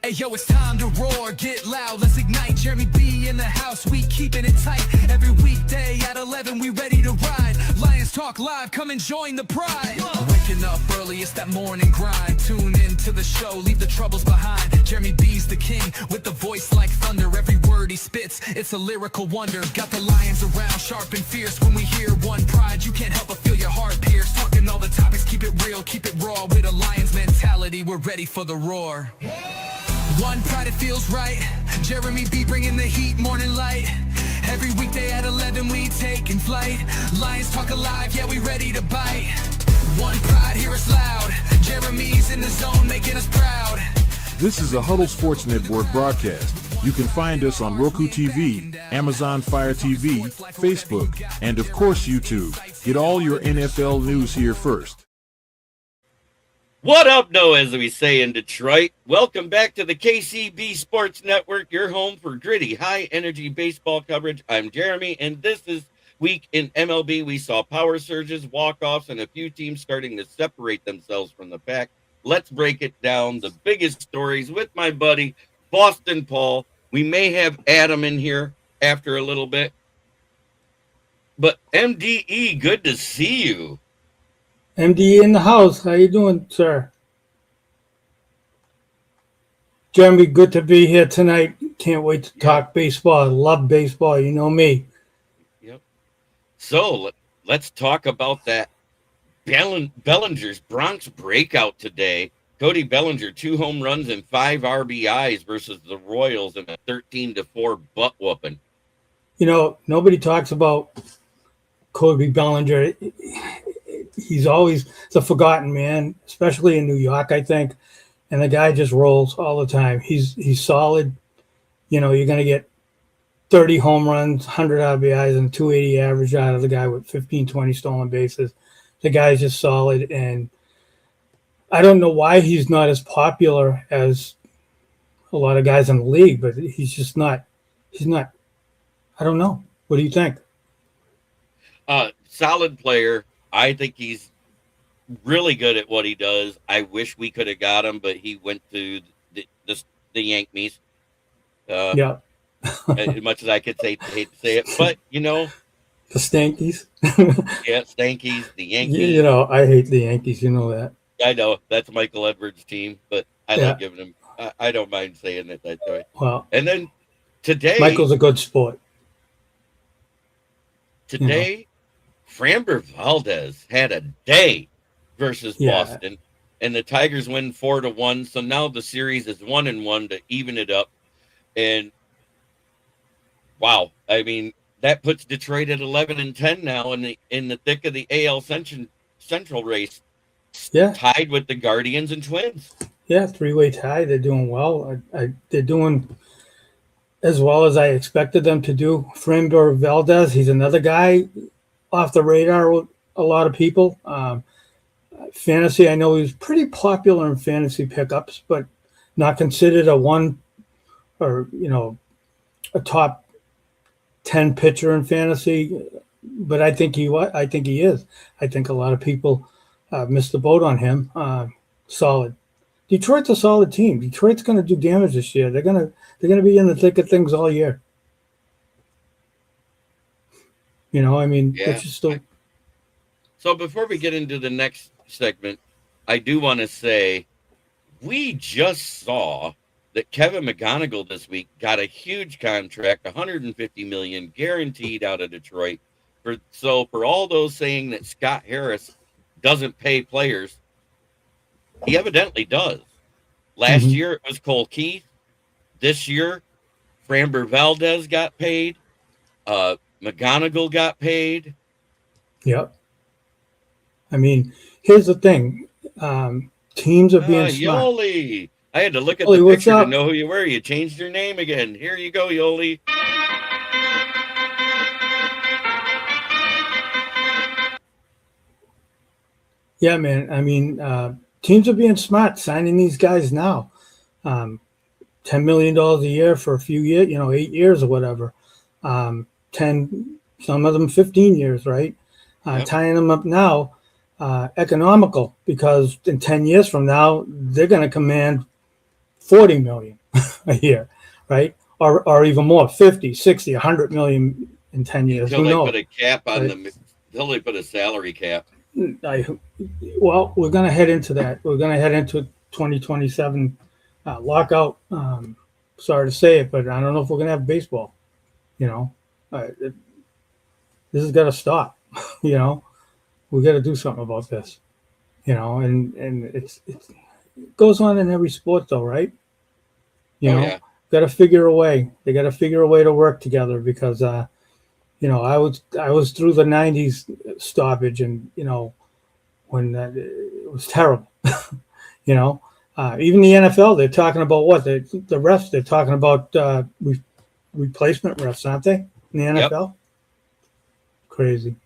Hey yo, it's time to roar, get loud, let's ignite. Jeremy B in the house, we keeping it tight. Every weekday at 11, we ready to ride. Lions Talk Live, come and join the pride. Waking up early, it's that morning grind. Tune in to the show, leave the troubles behind. Jeremy B's the king, with the voice like thunder. Every word he spits, it's a lyrical wonder. Got the Lions around, sharp and fierce. When we hear one pride, you can't help but feel your heart pierce. Talking all the topics, keep it real, keep it raw. With a Lions mentality, we're ready for the roar. One pride, it feels right. Jeremy B bringing the heat, morning light. Every weekday at 11, we taking flight. Lions Talk Alive, yeah, we ready to bite. One pride, hear us loud. Jeremy's in the zone, making us proud. This is a Huddle Sports Network broadcast. You can find us on Roku TV, Amazon Fire TV, Facebook, and of course YouTube. Get all your NFL news here first. What up, no, as we say in Detroit? Welcome back to the KCB Sports Network, your home for gritty, high-energy baseball coverage. I'm Jeremy, and this is week in MLB. We saw power surges, walk-offs, and a few teams starting to separate themselves from the pack. Let's break it down. The biggest stories with my buddy, Boston Paul. We may have Adam in here after a little bit. But MDE, good to see you. MD in the house. How you doing, sir? Jeremy, good to be here tonight. Can't wait to talk baseball. I love baseball. You know me. Yep. So let's talk about that Bellinger's Bronx breakout today. Cody Bellinger, 2 home runs and 5 RBIs versus the Royals in a 13-4 butt whooping. You know, nobody talks about Cody Bellinger. He's always the forgotten man, especially in New York, I think. And the guy just rolls all the time. He's solid. You know, you're going to get 30 home runs, 100 RBIs, and 280 average out of the guy with 15, 20 stolen bases. The guy's just solid. And I don't know why he's not as popular as a lot of guys in the league, but he's just not. He's not. I don't know. What do you think? Solid player. I think he's really good at what he does. I wish we could have got him, but he went to the Yankees. Yeah. As much as I could hate to say it, but you know, the Stankies. Yeah, Stankies, the Yankees. You know, I hate the Yankees. You know that. I know that's Michael Edwards' team, but I like giving him. I don't mind saying it that way. Well, and then today, Michael's a good sport. Today. You know. Framber Valdez had a day versus Boston, and the Tigers win 4-1. So now the series is 1-1 to even it up. And wow, I mean, that puts Detroit at 11-10 now in the thick of the AL Central race. Yeah, tied with the Guardians and Twins. Yeah, 3-way tie. They're doing well. They're doing as well as I expected them to do. Framber Valdez, he's another guy off the radar with a lot of people. Fantasy, I know he was pretty popular in fantasy pickups, but not considered a top 10 pitcher in fantasy. But I think he is. I think a lot of people missed the boat on him. Solid. Detroit's a solid team. Detroit's going to do damage this year. They're going to be in the thick of things all year. You know, I mean, it's just still. So before we get into the next segment, I do want to say we just saw that Kevin McGonigal this week got a huge contract, $150 million guaranteed out of Detroit. For all those saying that Scott Harris doesn't pay players, he evidently does. Last year it was Cole Keith. This year, Framber Valdez got paid. McGonigal got paid. Yep. I mean, here's the thing. Teams are being smart. Yoli. I had to look at the picture to know who you were. You changed your name again. Here you go, Yoli. Yeah, man. I mean, teams are being smart, signing these guys now. $10 million a year for a few years, 8 years or whatever. 10, some of them 15 years, right? Tying them up now, economical, because in 10 years from now, they're going to command 40 million a year, right? Or even more, 50, 60, 100 million in 10 years. Until Who they knows? put a cap on Right. until they put a salary cap. Well, we're going to head into that. We're going to head into 2027 lockout. Sorry to say it, but I don't know if we're going to have baseball. You know, this has got to stop. You know, we got to do something about this. You know, and it goes on in every sport, though, right? You know, Yeah. got to figure a way. They got to figure a way to work together because, you know, I was through the '90s stoppage, and you know, when it was terrible. You know, even the NFL, they're talking about what the refs. They're talking about replacement refs, aren't they? In the NFL, Yep. Crazy.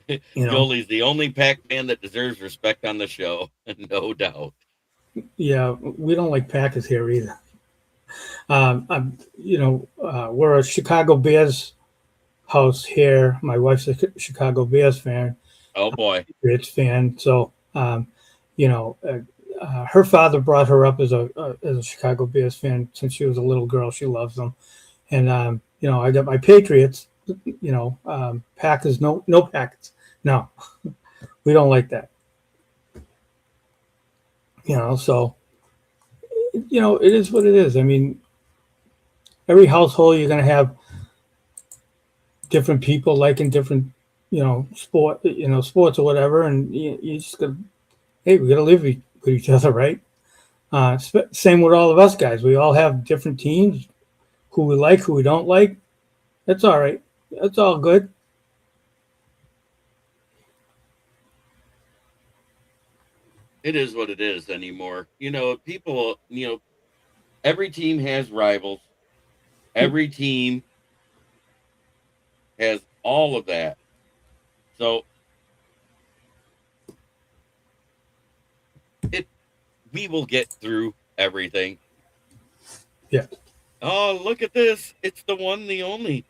You know, Goalie's the only Pac-Man that deserves respect on the show, no doubt. yeah, we don't like Packers here either. You know, we're a Chicago Bears house here. My wife's a Chicago Bears fan, Oh boy. Patriots fan. So, you know, her father brought her up as a Chicago Bears fan since she was a little girl. She loves them, and you know, I got my Patriots. You know, Packers, no Packers, no, we don't like that. You know, so you know, it is what it is. I mean, every household you're going to have different people liking different, you know, sports or whatever, and you just got to, hey, we got to live with each other, right? Same with all of us guys. We all have different teams, who we like, who we don't like. That's all right. That's all good. It is what it is anymore. You know, people, you know, every team has rivals. Every team has all of that. So we will get through everything. Yeah. Oh, look at this. It's the one, the only.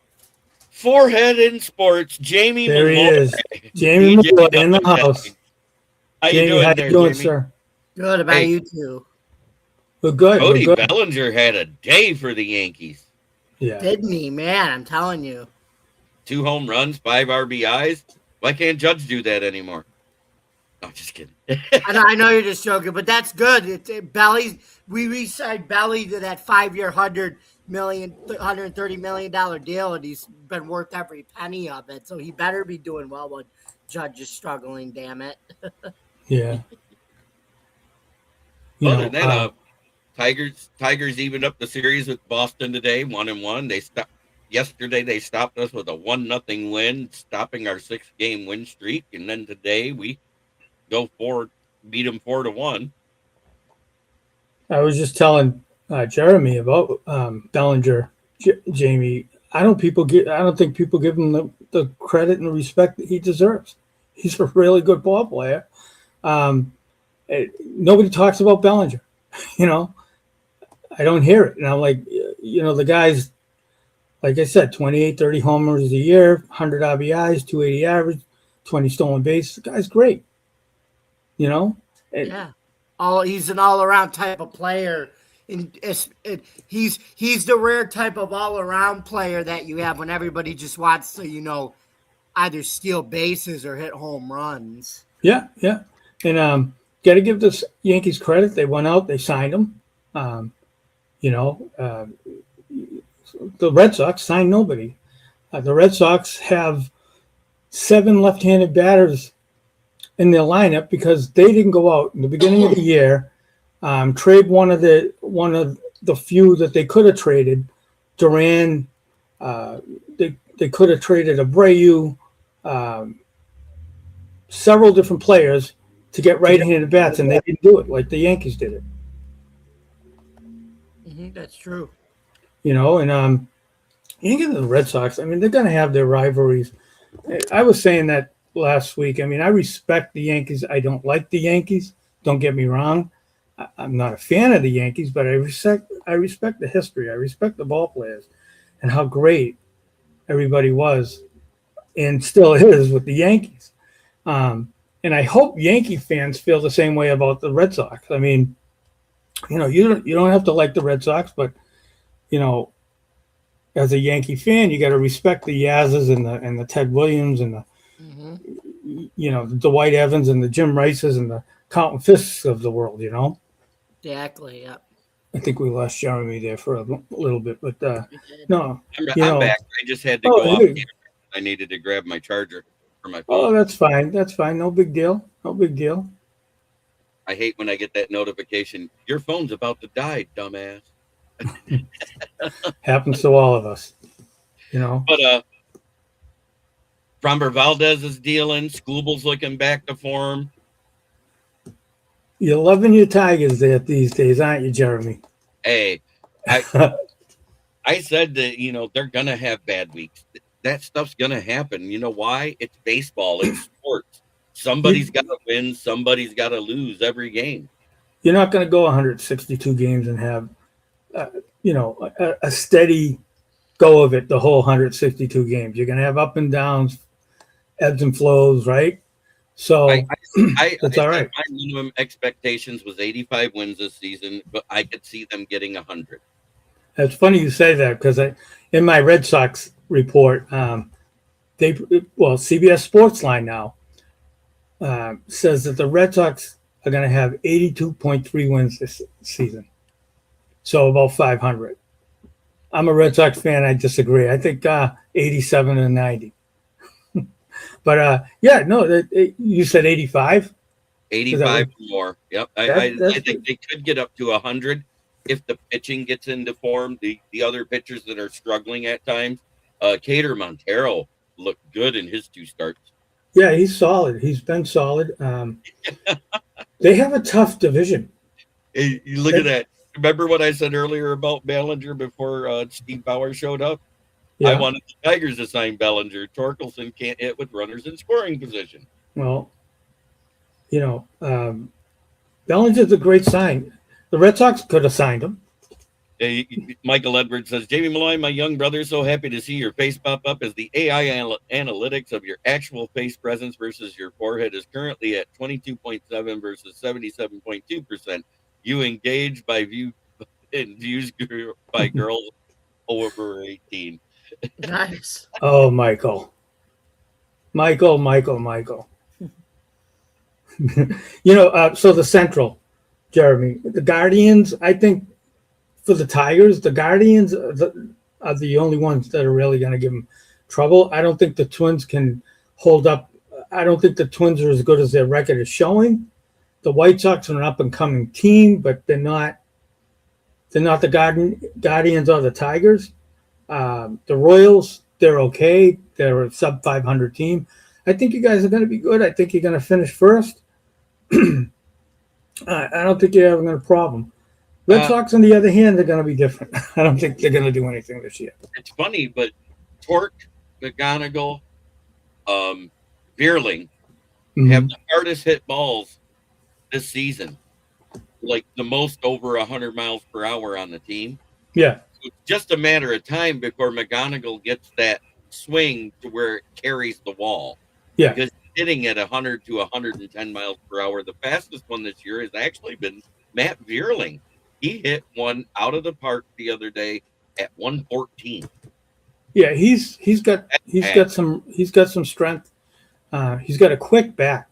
Forehead in sports, Jamie There he Malloy. is. Jamie DJ Malloy in the Double house. J. How Jamie, you doing how there, you doing, Jamie? sir? Good about Hey. you too. We're good. Cody We're good. Bellinger had a day for the Yankees. Yeah. Didn't he, man? I'm telling you. 2 home runs, 5 RBIs. Why can't Judge do that anymore? No, just kidding. I know you're just joking, but that's good. We re-signed Belly to that 5-year, $130 million deal, and he's been worth every penny of it. So he better be doing well when Judge is struggling. Damn it. Yeah. Other than that, Tigers evened up the series with Boston today, 1-1. Yesterday they stopped us with a 1-0 win, stopping our 6-game win streak, and then today we beat them 4-1. I was just telling Jeremy about Bellinger, Jamie. I don't think people give him the credit and the respect that he deserves. He's a really good ball player. Nobody talks about Bellinger. You know, I don't hear it, and I'm like, you know, the guy's, like I said, 28, 30 homers a year, 100 RBIs, 280 average, 20 stolen bases. The guy's great. You know? Yeah. He's an all-around type of player. He's the rare type of all-around player that you have when everybody just wants to, you know, either steal bases or hit home runs. Yeah, yeah. And got to give the Yankees credit. They went out, they signed him. You know, the Red Sox signed nobody. The Red Sox have 7 left-handed batters in their lineup because they didn't go out in the beginning of the year, trade one of the few that they could have traded. Duran, they could have traded Abreu, several different players to get right-handed bats, and they didn't do it like the Yankees did it. That's true. You know, and Yankees and the Red Sox, I mean, they're going to have their rivalries. I was saying that last week. I mean, I respect the Yankees. I don't like the Yankees. Don't get me wrong. I'm not a fan of the Yankees, but I respect the history. I respect the ball players and how great everybody was and still is with the Yankees. And I hope Yankee fans feel the same way about the Red Sox. I mean, You don't have to like the Red Sox, but you know, as a Yankee fan, you got to respect the Yazes and the Ted Williams and the the Dwight Evans and the Jim Rices and the Carlton Fists of the world. Exactly. Yep. I think we lost Jeremy there for a little bit, but no, I'm back. I just had to go off. I needed to grab my charger for my phone. Oh, that's fine. That's fine. No big deal. No big deal. I hate when I get that notification. Your phone's about to die, dumbass. Happens to all of us, But Framber Valdez is dealing. Scooble's looking back to form. You're loving your Tigers there these days, aren't you, Jeremy? Hey, I said that they're gonna have bad weeks. That stuff's gonna happen. You know why? It's baseball. It's sports. Somebody's got to win. Somebody's got to lose every game. You're not going to go 162 games and have, a steady go of it the whole 162 games. You're going to have up and downs, ebbs and flows, right? So that's all right. My minimum expectations was 85 wins this season, but I could see them getting 100. It's funny you say that because in my Red Sox report, CBS Sportsline now says that the Red Sox are going to have 82.3 wins this season, so about 500. I'm a Red Sox fan. I disagree. I think 87 and 90. But you said 85. 85 or more. Yep. I think they could get up to 100 if the pitching gets into form. The other pitchers that are struggling at times, Cater Montero looked good in his 2 starts. Yeah, he's solid. He's been solid. They have a tough division. Hey, you look at that. Remember what I said earlier about Bellinger before Steve Bauer showed up? Yeah. I wanted the Tigers to sign Bellinger. Torkelson can't hit with runners in scoring position. Well, Bellinger's a great sign. The Red Sox could have signed him. Michael Edwards says, Jamie Malloy, my young brother, so happy to see your face pop up as the AI analytics of your actual face presence versus your forehead is currently at 22.7 versus 77.2%. You engage by views by girls over 18. Nice. Oh, Michael. So the Central, Jeremy, the Guardians, I think, for the Tigers, the Guardians are the only ones that are really going to give them trouble. I don't think the Twins can hold up. I don't think the Twins are as good as their record is showing. The White Sox are an up-and-coming team, but they're not the Guardians or the Tigers. The Royals, they're okay. They're a sub-500 team. I think you guys are going to be good. I think you're going to finish first. I don't think you're having a problem. Red Sox, on the other hand, they're going to be different. I don't think they're going to do anything this year. It's funny, but Torque, McGonigal, Bierling have the hardest hit balls this season, like the most over 100 miles per hour on the team. Yeah. It's just a matter of time before McGonigal gets that swing to where it carries the wall. Yeah. Because hitting at 100 to 110 miles per hour, the fastest one this year has actually been Matt Bierling. He hit one out of the park the other day at 114. Yeah, he's got some strength. He's got a quick bat,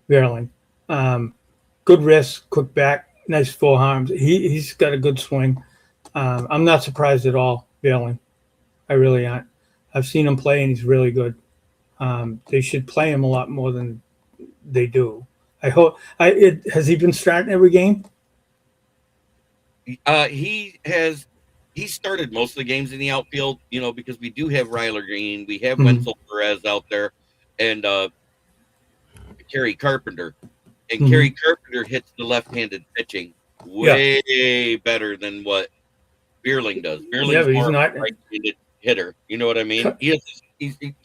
Bierling. Good wrist, quick back, nice forearms. He's got a good swing. I'm not surprised at all, Bierling. I really aren't. I've seen him play, and he's really good. They should play him a lot more than they do. I hope. Has he been starting every game? He started most of the games in the outfield, because we do have Ryler Green, we have Wenzel Perez out there, and Kerry Carpenter. And Kerry Carpenter hits the left-handed pitching way better than what Bierling does. Bierling's more of a right-handed hitter. You know what I mean?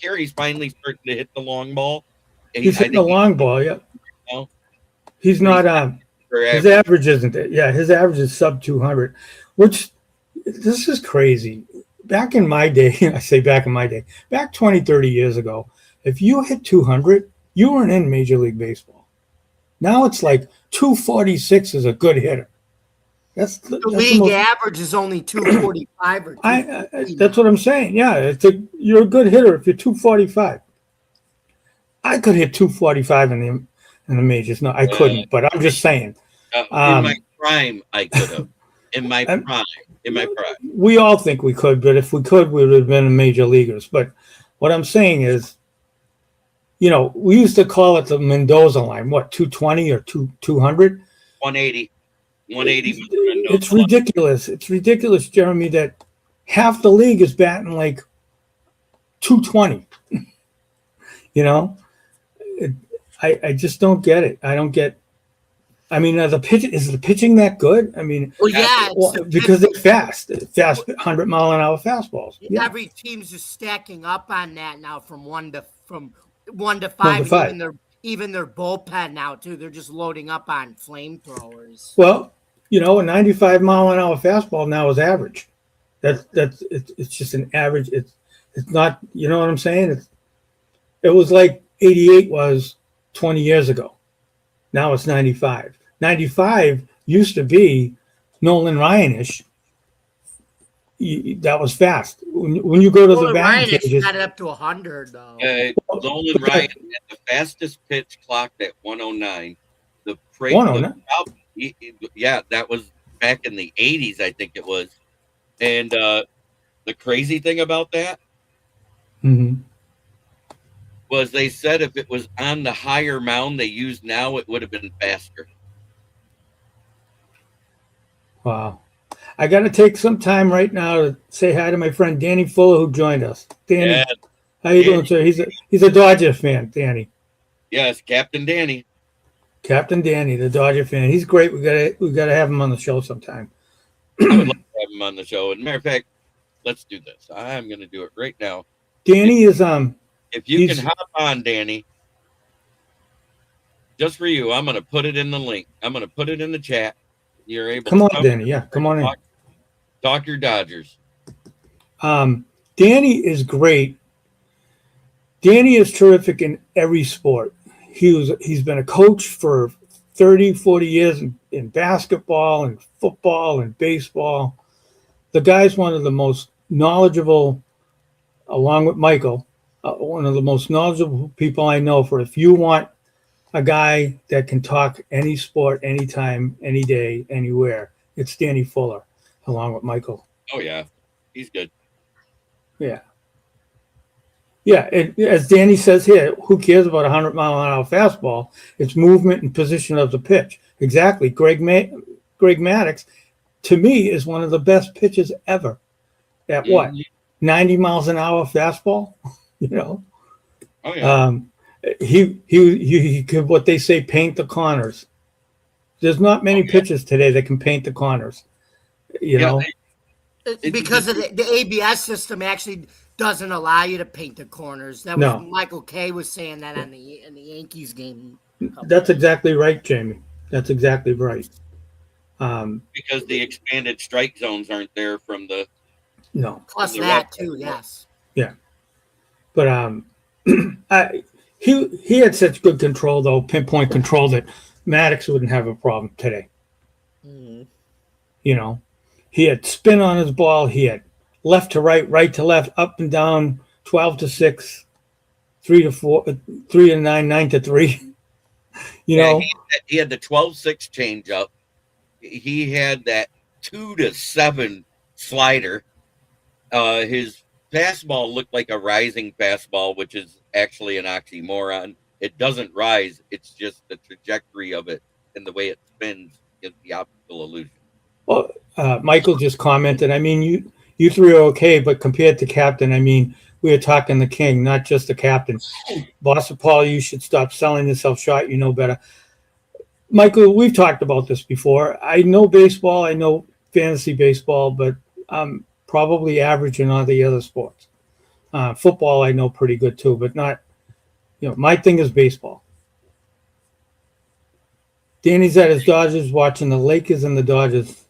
Kerry's finally starting to hit the long ball. He's hitting the long ball, yeah. He's not his average isn't it? Yeah, his average is sub 200, which this is crazy. Back in my day, I say back in my day, back 20, 30 years ago, if you hit 200, you weren't in Major League Baseball. Now it's like 246 is a good hitter. The the league most, average is only 245 or that's what I'm saying. Yeah, you're a good hitter if you're 245. I could hit 245 in the majors. No, I couldn't, but I'm just saying. In my prime, I could have. In my prime. We all think we could, but if we could, we would have been major leaguers. But what I'm saying is, we used to call it the Mendoza line. What, 220 or 200? 180. 180. It's ridiculous. It's ridiculous, Jeremy, that half the league is batting like 220. I just don't get it. I don't get. I mean, is the pitching that good? I mean, because they're fast 100-mile-an-hour fastballs. Yeah. Every team's just stacking up on that now from one to five. Even their bullpen now too. They're just loading up on flamethrowers. Well, a 95-mile-an-hour fastball now is average. It's just an average. It's not. You know what I'm saying? It was like 88 was 20 years ago. Now it's 95. 95 used to be Nolan Ryan-ish. That was fast. When you go to the batting cages, got it up to 100 though. Nolan Ryan had the fastest pitch clocked at 109. The 109. Yeah, that was back in the 80s, I think it was. And the crazy thing about that was they said if it was on the higher mound they use now, it would have been faster. Wow. I got to take some time right now to say hi to my friend Danny Fuller, who joined us. Danny, how you doing, sir? He's a Dodger fan, Danny. Yes, Captain Danny. Captain Danny, the Dodger fan. He's great. We got to have him on the show sometime. I would love to have him on the show. And matter of fact, let's do this. I'm going to do it right now. Danny is If you can hop on, Danny, just for you, I'm going to put it in the link. I'm going to put it in the chat. You're able. Come on, Danny. Yeah, come on in. Talk your Dodgers. Danny is great. Danny is terrific in every sport. He's been a coach for 30, 40 years in basketball and football and baseball. The guy's one of the most knowledgeable, along with Michael, one of the most knowledgeable people I know. For if you want a guy that can talk any sport, anytime, any day, anywhere, it's Danny Fuller, along with Michael. Oh, yeah. He's good. Yeah. Yeah, as Danny says here, who cares about a 100-mile-an-hour fastball? It's movement and position of the pitch. Exactly. Greg Maddux, to me, is one of the best pitches ever. At what? 90 miles an hour fastball? Oh, yeah. He could, what they say, paint the corners. There's not many pitchers today that can paint the corners. Because of the ABS system actually doesn't allow you to paint the corners. That was Michael Kay was saying that in the Yankees game. That's exactly right, Jamie. That's exactly right. Because the expanded strike zones aren't there from the. No. Plus that too, yes. Yeah, but he had such good control, though, pinpoint control, that Maddux wouldn't have a problem today. Mm-hmm. He had spin on his ball. He had left to right, right to left, up and down, 12 to 6, 3 to 4, 3 to 9, 9 to 3. He had the 12-6 changeup. He had that 2 to 7 slider. His fastball looked like a rising fastball, which is actually an oxymoron. It doesn't rise. It's just the trajectory of it and the way it spins gives the optical illusion. Well, Michael just commented, I mean, you three are okay, but compared to captain, I mean, we are talking the king, not just the captain. Boston Paul, you should stop selling yourself short. You know better. Michael, we've talked about this before. I know baseball. I know fantasy baseball, but I'm probably average in all the other sports. Football, I know pretty good too, but not, my thing is baseball. Danny's at his Dodgers watching the Lakers and the Dodgers,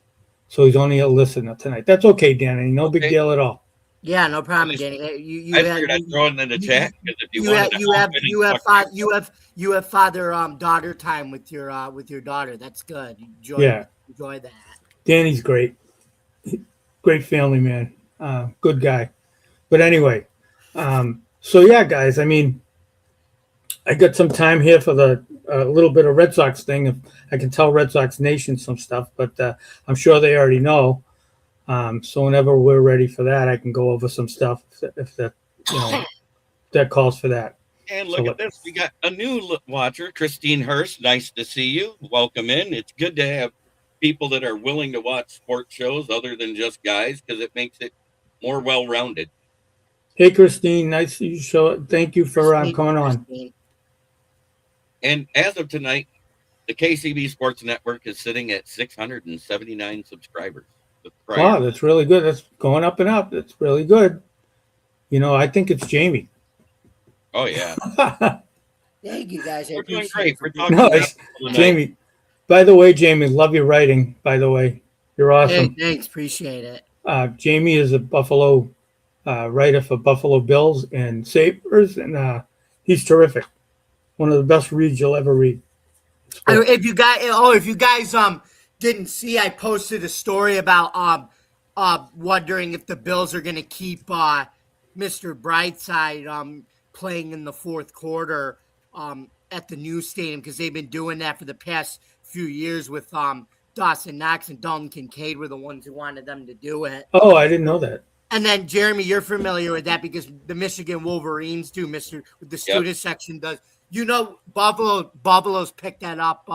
so he's only a listener tonight. That's okay, Danny. No big deal at all. Yeah, no problem, Danny. I figured I'd throw it in the chat because if you have father daughter time with your daughter. That's good. Enjoy that. Danny's great. Great family man. Good guy. But anyway, so yeah, guys. I mean, I got some time here for the little bit of Red Sox thing. If I can tell Red Sox Nation some stuff, but I'm sure they already know. So whenever we're ready for that, I can go over some stuff if that that calls for that. And look at this. We got a new watcher, Christine Hurst. Nice to see you. Welcome in. It's good to have people that are willing to watch sports shows other than just guys because it makes it more well-rounded. Hey, Christine. Nice to show. Thank you for coming on. And as of tonight, the KCB Sports Network is sitting at 679 subscribers. Wow, that's really good. That's going up and up. That's really good. I think it's Jamie. Oh, yeah. Thank you, guys. We're doing great. We're talking Jamie. By the way, Jamie, love your writing, by the way. You're awesome. Hey, thanks. Appreciate it. Jamie is a Buffalo writer for Buffalo Bills and Sabres, and he's terrific. One of the best reads you'll ever read. If you guys didn't see, I posted a story about wondering if the Bills are going to keep Mr. Brightside playing in the fourth quarter at the new stadium because they've been doing that for the past few years with Dawson Knox and Dalton Kincaid were the ones who wanted them to do it. Oh, I didn't know that. And then, Jeremy, you're familiar with that because the Michigan Wolverines do, the student section does. Buffalo's picked that up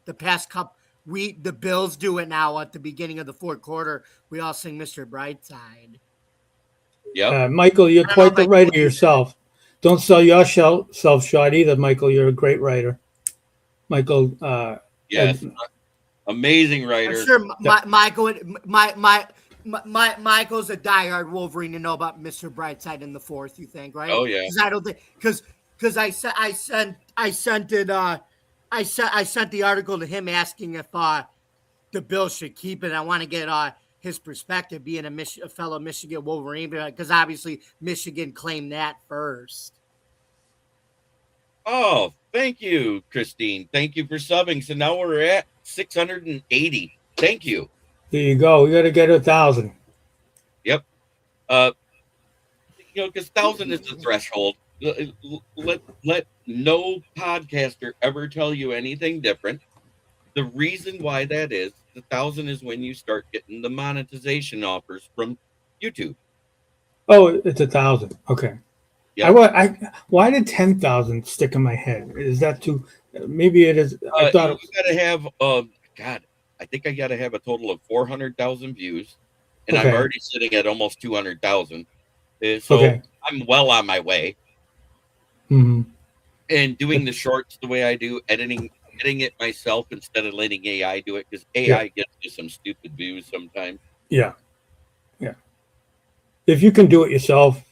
the past couple. The Bills do it now at the beginning of the fourth quarter. We all sing Mr. Brightside. Yeah, Michael, you're quite the writer yourself. Don't sell yourself short either, Michael. You're a great writer. Michael. Yes, amazing writer. I'm sure Michael's a diehard Wolverine to know about Mr. Brightside in the fourth. You think, right? Oh yeah. Because I don't think because I sent the article to him asking if the Bills should keep it. I want to get his perspective, being a fellow Michigan Wolverine, because obviously Michigan claimed that first. Oh, thank you, Christine. Thank you for subbing. So now we're at 680. Thank you. There you go. We got to get 1,000. Yep. Because 1,000 is the threshold. Let no podcaster ever tell you anything different. The reason why that is, 1,000 is when you start getting the monetization offers from YouTube. Oh, it's 1,000. Okay. Yeah. Why did 10,000 stick in my head? Is that too? Maybe it is. I thought you got to have. I think I got to have a total of 400,000 views, and I'm already sitting at almost 200,000. So I'm well on my way. Mm-hmm. And doing the shorts the way I do, editing it myself instead of letting AI do it, because AI gets you some stupid views sometimes. Yeah. If you can do it yourself,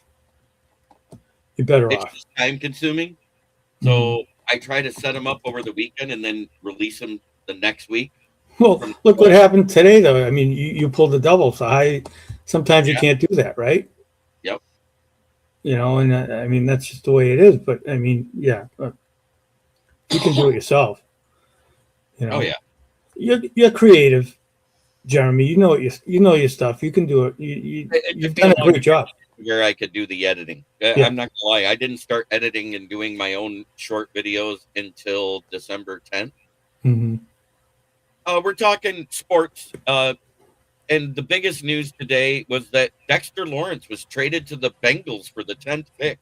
you're better off. It's just time consuming. So I try to set them up over the weekend and then release them the next week. Well, look what happened today, though. I mean, you pulled the double. So sometimes you can't do that, right? Yep. And I mean, that's just the way it is. But I mean, you can do it yourself. Oh yeah. You're creative, Jeremy. You know your stuff. You can do it. You've done a great job. Where I could do the editing. Yeah. I'm not gonna lie. I didn't start editing and doing my own short videos until December 10th. Mm-hmm. We're talking sports. And the biggest news today was that Dexter Lawrence was traded to the Bengals for the 10th pick.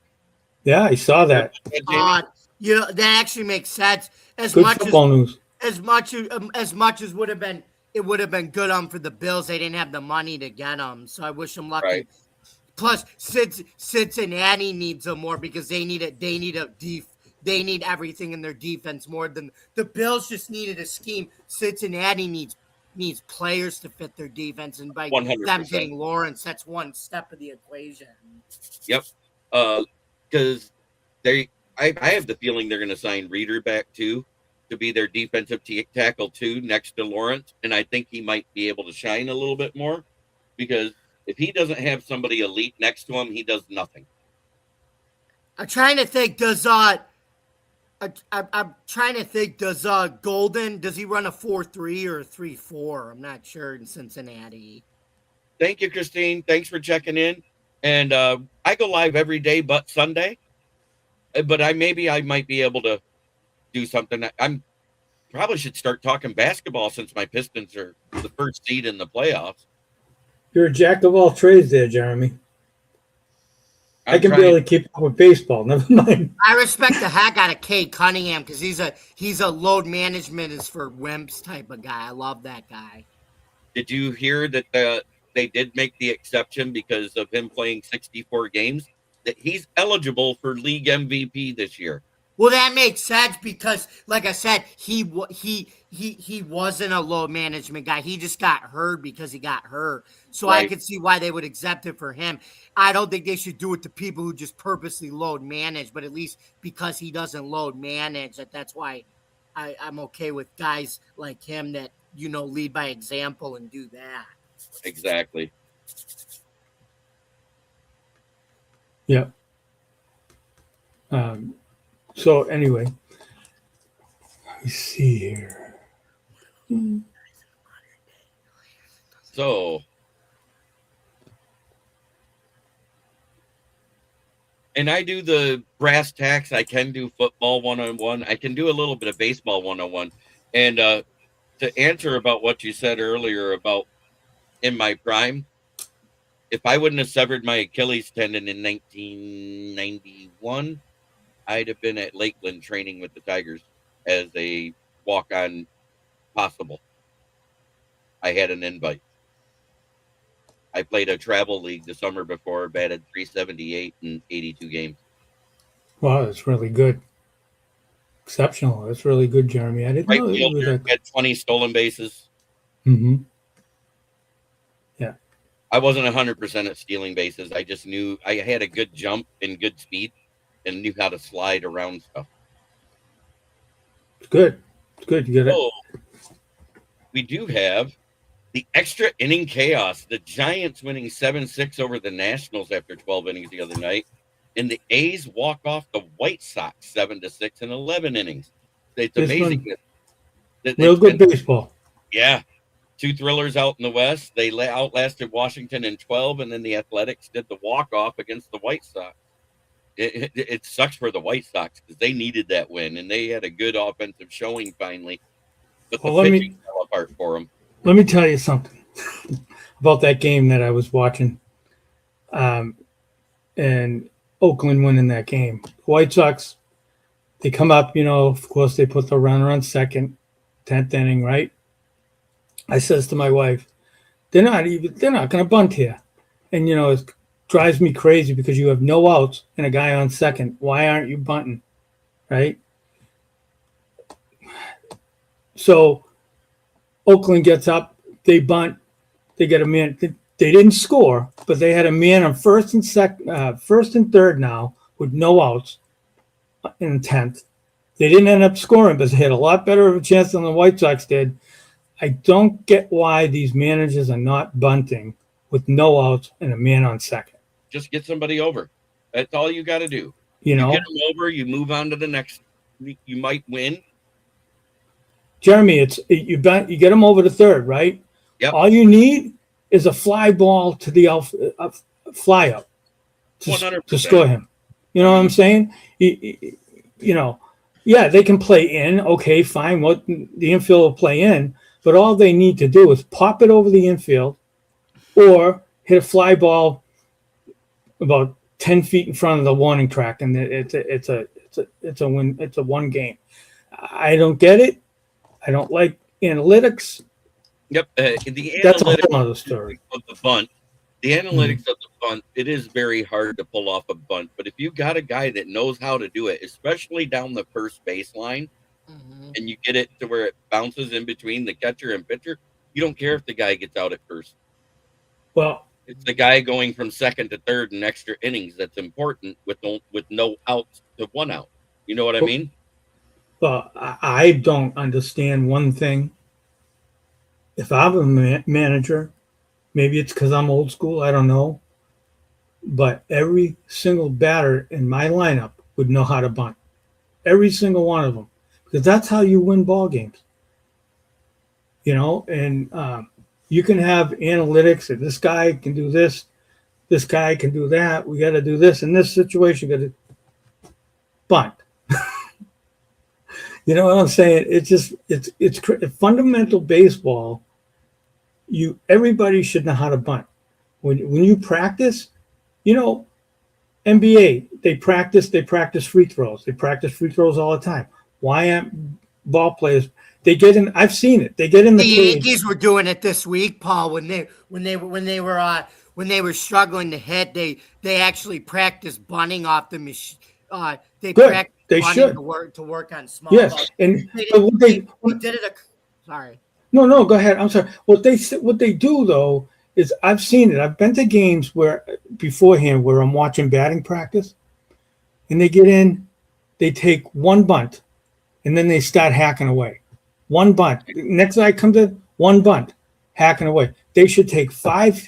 Yeah, I saw that. That actually makes sense. Good football news. As much as would have been good for the Bills. They didn't have the money to get them, so I wish them luck. Right. Plus, Cincinnati needs them more because they need everything in their defense more than the Bills. Just needed a scheme. Cincinnati needs players to fit their defense, and by 100%. them getting Lawrence, that's one step of the equation. Yep. Because I have the feeling they're going to sign Reeder back too to be their defensive tackle too, next to Lawrence, and I think he might be able to shine a little bit more because if he doesn't have somebody elite next to him, he does nothing. I'm trying to think. I'm trying to think. Does Golden, does he run a 4-3 or a 3-4? I'm not sure in Cincinnati. Thank you, Christine. Thanks for checking in. And I go live every day but Sunday. But I might be able to do something. I'm probably should start talking basketball since my Pistons are the first seed in the playoffs. You're a jack of all trades there, Jeremy. I can barely keep up with baseball. Never mind. I respect the heck out of Kate Cunningham because he's a load management is for wimps type of guy. I love that guy. Did you hear that they did make the exception because of him playing 64 games? That he's eligible for league MVP this year. Well, that makes sense because, like I said, he wasn't a load management guy. He just got hurt because he got hurt. So right. I could see why they would accept it for him. I don't think they should do it to people who just purposely load manage, but at least because he doesn't load manage, that's why I'm okay with guys like him that, lead by example and do that. Exactly. Yeah. So anyway, let me see here. So, and I do the brass tacks. I can do football 101. I can do a little bit of baseball 101. And to answer about what you said earlier about in my prime, if I wouldn't have severed my Achilles tendon in 1991, I'd have been at Lakeland training with the Tigers as a walk-on possible. I had an invite. I played a travel league the summer before, batted .378 in 82 games. Wow, that's really good. Exceptional. That's really good, Jeremy. I didn't know you had 20 stolen bases. Mm-hmm. Yeah. I wasn't 100% at stealing bases. I just knew I had a good jump and good speed and knew how to slide around stuff. It's good. It's good. You get it. So, we do have the extra inning chaos. The Giants winning 7-6 over the Nationals after 12 innings the other night. And the A's walk off the White Sox 7-6 in 11 innings. It's amazing. Real good baseball. Yeah. 2 thrillers out in the West. They outlasted Washington in 12, and then the Athletics did the walk-off against the White Sox. It sucks for the White Sox because they needed that win, and they had a good offensive showing finally. But the pitching fell apart for them. Let me tell you something about that game that I was watching, and Oakland winning that game. The White Sox, they come up, of course, they put the runner on second, 10th inning, right? I says to my wife, they're not going to bunt here. And, it drives me crazy because you have no outs and a guy on second. Why aren't you bunting? Right? So Oakland gets up, they bunt, they get a man. They didn't score, but they had a man on first and third now with no outs in the 10th. They didn't end up scoring, but they had a lot better of a chance than the White Sox did. I don't get why these managers are not bunting with no outs and a man on second. Just get somebody over. That's all you got to do. You get them over, you move on to the next. You might win. Jeremy, you get them over to third, right? Yep. All you need is a fly ball to the fly up to score him. You know what I'm saying? Yeah, they can play in. Okay, fine. What the infield will play in, but all they need to do is pop it over the infield, or hit a fly ball about 10 feet in front of the warning track, and it's a win. It's a one game. I don't get it. I don't like analytics. Yep, That's a whole other story. Of the bunt, the analytics of the bunt, it is very hard to pull off a bunt. But if you got a guy that knows how to do it, especially down the first baseline, and you get it to where it bounces in between the catcher and pitcher, you don't care if the guy gets out at first. Well, it's the guy going from second to third in extra innings that's important with no outs to one out. You know what I mean? Well, I don't understand one thing. If I'm a manager, maybe it's because I'm old school, I don't know. But every single batter in my lineup would know how to bunt. every single one of them, because that's how you win ball games. You know, and you can have analytics, and this guy can do this guy can do that. We got to do this in this situation. Got to bunt. You know what I'm saying? It's fundamental baseball. Everybody should know how to bunt. When you practice, you know, NBA, they practice free throws. They practice free throws all the time. Why aren't ball players? They get in. I've seen it. They get in the cage. Yankees were doing it this week, Paul. When they were struggling to hit, they actually practiced bunting off the machine. They Good. practiced They bunting should. to work on small Yes, balls. and They but did it. Sorry. No, go ahead. I'm sorry. What they do though is I've seen it. I've been to games where beforehand where I'm watching batting practice, and they get in, they take one bunt, and then they start hacking away. One bunt. Next guy comes in, one bunt, hacking away. They should take five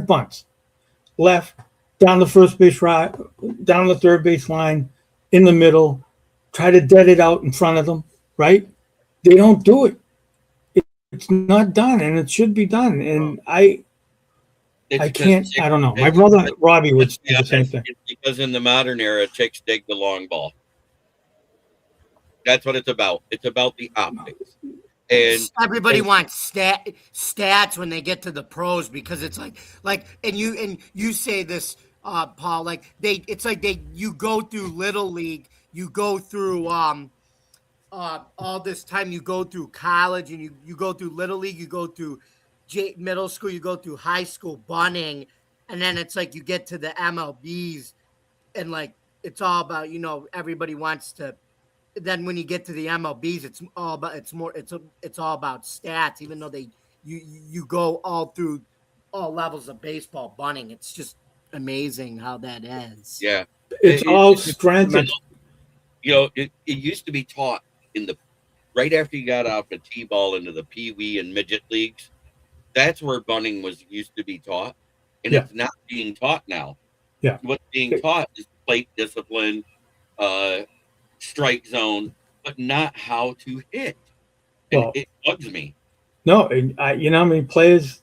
bunts, left, down the first base right, down the third base line, in the middle, try to dead it out in front of them. Right? They don't do it. It's not done, and it should be done. And I can't. I don't know. My brother Robbie would say the same thing. Because in the modern era, chicks dig the long ball. That's what it's about. It's about the optics. And everybody wants stats when they get to the pros, because it's like and you say this, Paul, like you go through little league, you go through all this time, you go through college, and you go through little league, you go through middle school, you go through high school bunting, and then it's like you get to the MLBs, and like it's all about, you know, everybody wants to. Then when you get to the MLBs, it's all about stats. Even though you go all through all levels of baseball bunting, it's just amazing how that is. Yeah, it's all strength. You know, it used to be taught right after you got off the T-ball into the Pee-wee and midget leagues. That's where bunting used to be taught, and it's not being taught now. Yeah, what's being taught is plate discipline, strike zone, but not how to hit. And well, it bugs me. No, you know how many players?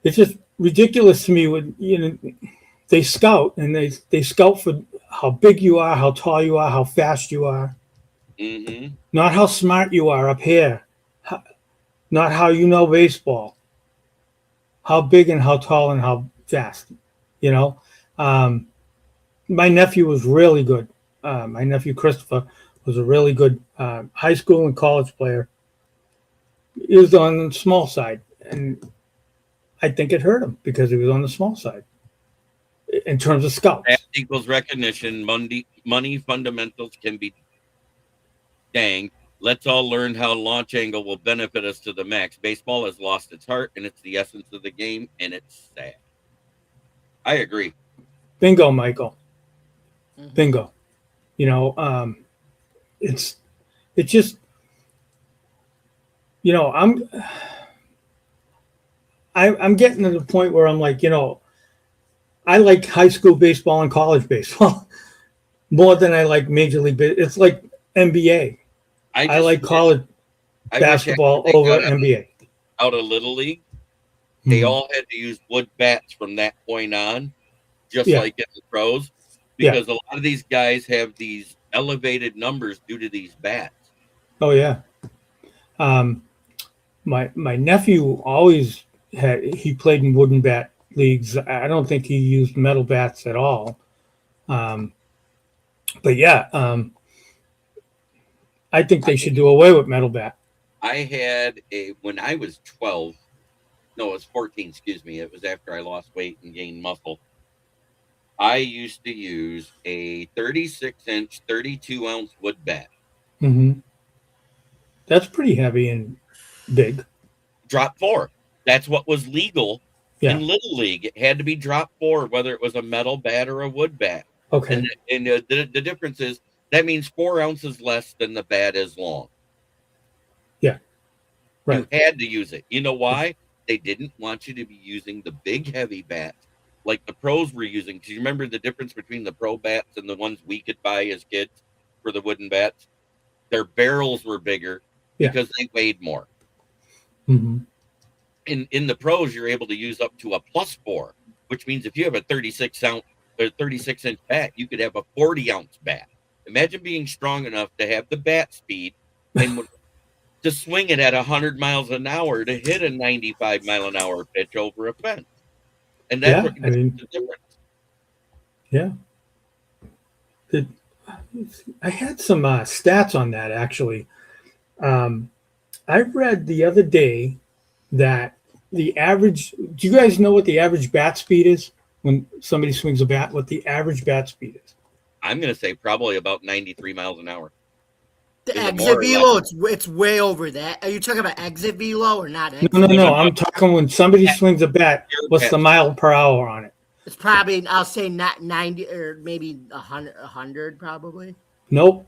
It's just ridiculous to me when, you know, they scout, and they scout for how big you are, how tall you are, how fast you are. Mm-hmm. Not how smart you are up here. Not how you know baseball. How big and how tall and how fast. You know, my nephew was really good. My nephew Christopher was a really good high school and college player. He was on the small side, and I think it hurt him because he was on the small side in terms of scouts. That equals recognition. Money fundamentals can be dang. Let's all learn how launch angle will benefit us to the max. Baseball has lost its heart, and it's the essence of the game, and it's sad. I agree. Bingo, Michael. Mm-hmm. Bingo. You know, it's just, you know, I'm getting to the point where I'm like, you know, I like high school baseball and college baseball more than I like Major League Baseball. It's like NBA. I like college basketball over NBA. Out of Little League, they all had to use wood bats from that point on, just like in the pros, because a lot of these guys have these elevated numbers due to these bats. Oh yeah. My nephew always he played in wooden bat leagues. I don't think he used metal bats at all. But yeah, I think they should do away with metal bat. I had when I was 12, no, it was 14, excuse me. It was after I lost weight and gained muscle. I used to use a 36-inch, 32-ounce wood bat. Mm-hmm. That's pretty heavy and big. Drop 4. That's what was legal in Little League. It had to be drop 4, whether it was a metal bat or a wood bat. Okay. And the difference is that means 4 ounces less than the bat is long. Yeah. Right. You had to use it. You know why? They didn't want you to be using the big heavy bats like the pros were using. Because you remember the difference between the pro bats and the ones we could buy as kids for the wooden bats. Their barrels were bigger because they weighed more. Mm-hmm. In the pros, you're able to use up to a +4, which means if you have a 36-inch bat, you could have a 40-ounce bat. Imagine being strong enough to have the bat speed and to swing it at 100 miles an hour to hit a 95-mile-an-hour pitch over a fence. And that's what makes the difference. Yeah. I had some stats on that, actually. I read the other day that the average, do you guys know what the average bat speed is when somebody swings a bat? What the average bat speed is? I'm going to say probably about 93 miles an hour. The exit velo, it's way over that. Are you talking about exit velo or not? No. I'm talking when somebody swings a bat, what's the mile per hour on it? It's probably, I'll say not 90 or maybe 100 probably. Nope.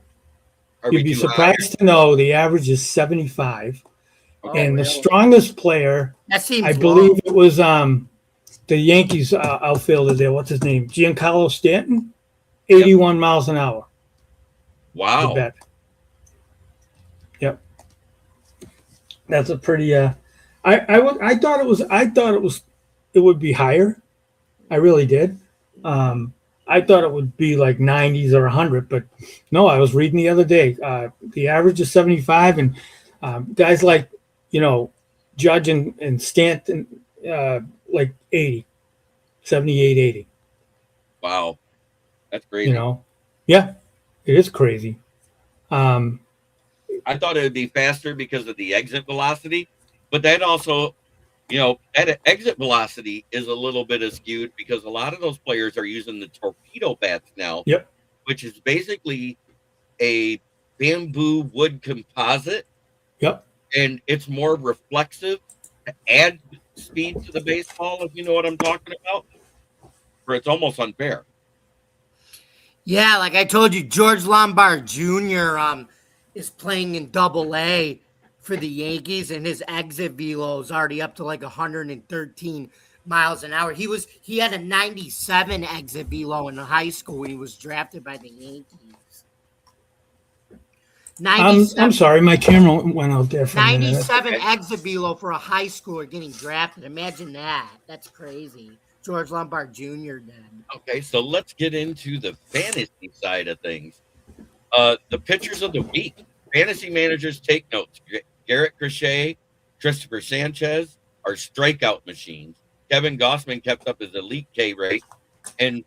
You'd be surprised to know the average is 75. And the strongest player, I believe it was the Yankees outfielder there. What's his name? Giancarlo Stanton, 81 miles an hour. Wow. Yep. That's a pretty. I thought it would be higher. I really did. I thought it would be like 90s or 100, but no. I was reading the other day. The average is 75, and guys like Judge and Stanton like 80, 78, 80. Wow, that's crazy. Yeah, it is crazy. I thought it would be faster because of the exit velocity, but that also, that exit velocity is a little bit skewed because a lot of those players are using the torpedo bats now. Yep. Which is basically a bamboo wood composite. Yep. And it's more reflexive to add speed to the baseball, if you know what I'm talking about. Or it's almost unfair. Yeah, like I told you, George Lombard Jr. Is playing in Double-A for the Yankees, and his exit velo is already up to like 113 miles an hour. He had a 97 exit velo in high school when he was drafted by the Yankees. I'm sorry, my camera went out there for 97 exit velo for a high schooler getting drafted. Imagine that. That's crazy. George Lombard Jr. did. Okay, so let's get into the fantasy side of things. The pitchers of the week. Fantasy managers take notes. Garrett Crochet, Christopher Sanchez are strikeout machines. Kevin Gossman kept up his elite K rate. And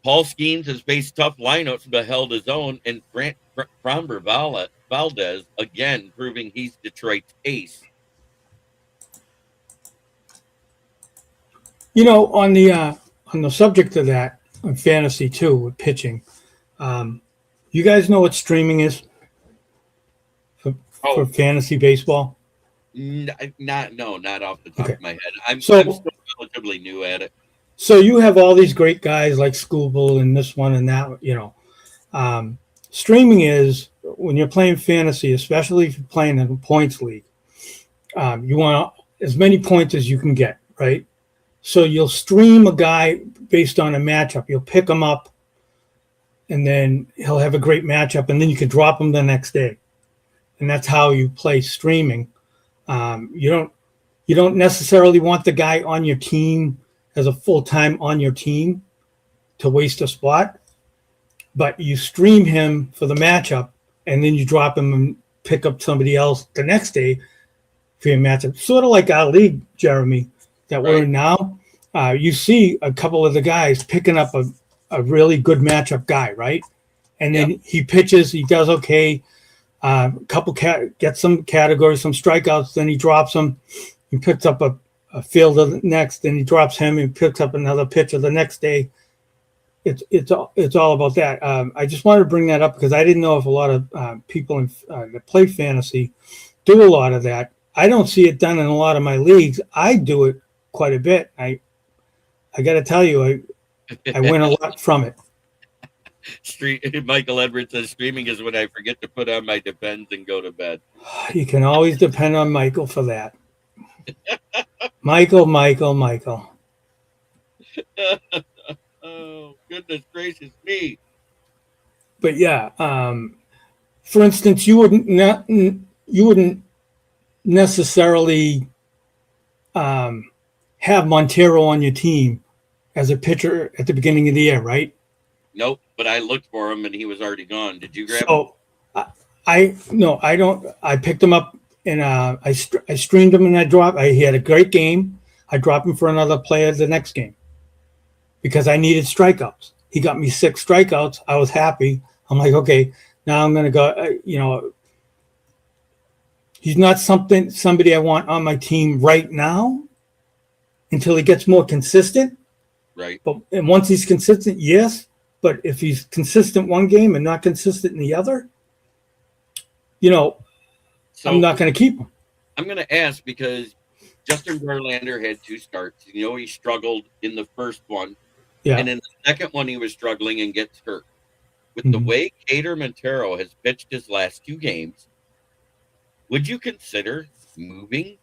Paul Skeens has faced tough lineups but held his own. And Framber Valdez, again, proving he's Detroit's ace. On the subject of that, on fantasy too, with pitching, you guys know what streaming is for fantasy baseball? Not off the top of my head. I'm still relatively new at it. So you have all these great guys like Scooble and this one and that. Streaming is when you're playing fantasy, especially if you're playing in a points league. You want as many points as you can get, right? So you'll stream a guy based on a matchup. You'll pick him up, and then he'll have a great matchup, and then you could drop him the next day. And that's how you play streaming. You don't necessarily want the guy on your team as a full-time on your team to waste a spot, but you stream him for the matchup, and then you drop him and pick up somebody else the next day for your matchup. Sort of like our league, Jeremy, that we're in now. You see a couple of the guys picking up a really good matchup guy, right? And then he pitches, he does okay. Gets some categories, some strikeouts, then he drops them. He picks up a fielder next, then he drops him and picks up another pitcher the next day. It's all about that. I just wanted to bring that up because I didn't know if a lot of people that play fantasy do a lot of that. I don't see it done in a lot of my leagues. I do it quite a bit. I got to tell you, I win a lot from it. Michael Edwards says streaming is when I forget to put on my Depends and go to bed. You can always depend on Michael for that. Michael. Oh, goodness gracious me. But yeah, for instance, you wouldn't necessarily have Montero on your team as a pitcher at the beginning of the year, right? Nope, but I looked for him and he was already gone. Did you grab him? So I don't. I picked him up and I streamed him and I dropped. He had a great game. I dropped him for another player the next game because I needed strikeouts. He got me 6 strikeouts. I was happy. I'm like, okay, now I'm going to go. He's not somebody I want on my team right now until he gets more consistent. Right. And once he's consistent, yes. But if he's consistent one game and not consistent in the other, So I'm not going to keep him. I'm going to ask because Justin Verlander had 2 starts. He struggled in the first one. Yeah. And in the second one, he was struggling and gets hurt. With the way Cater Montero has pitched his last 2 games, would you consider moving,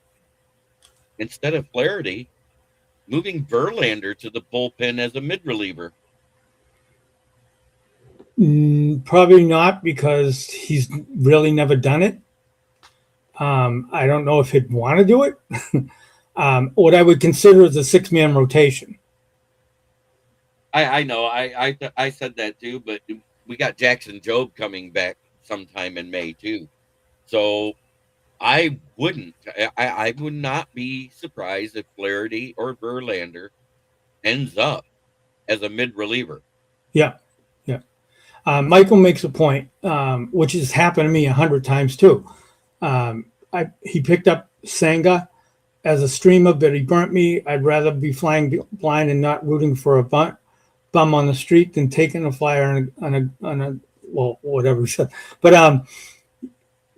instead of Flaherty, moving Verlander to the bullpen as a mid-reliever? Probably not because he's really never done it. I don't know if he'd want to do it. What I would consider is a 6-man rotation. I know. I said that too, but we got Jackson Jobe coming back sometime in May too. So I would not be surprised if Flaherty or Verlander ends up as a mid-reliever. Yeah. Michael makes a point, which has happened to me 100 times too. He picked up Senga as a streamer, but he burnt me. I'd rather be flying blind and not rooting for a bum on the street than taking a flyer on a whatever he said. But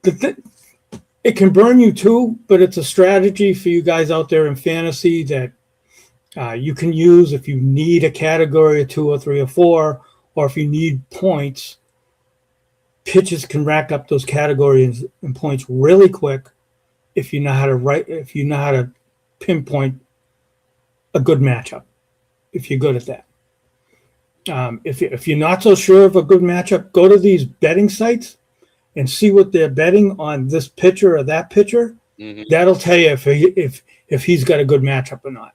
it can burn you too. But it's a strategy for you guys out there in fantasy that you can use if you need a category or 2 or 3 or 4. Or if you need points, pitchers can rack up those categories and points really quick if you know how to pinpoint a good matchup. If you're good at that, if you're not so sure of a good matchup, go to these betting sites and see what they're betting on this pitcher or that pitcher. Mm-hmm. That'll tell you if he's got a good matchup or not.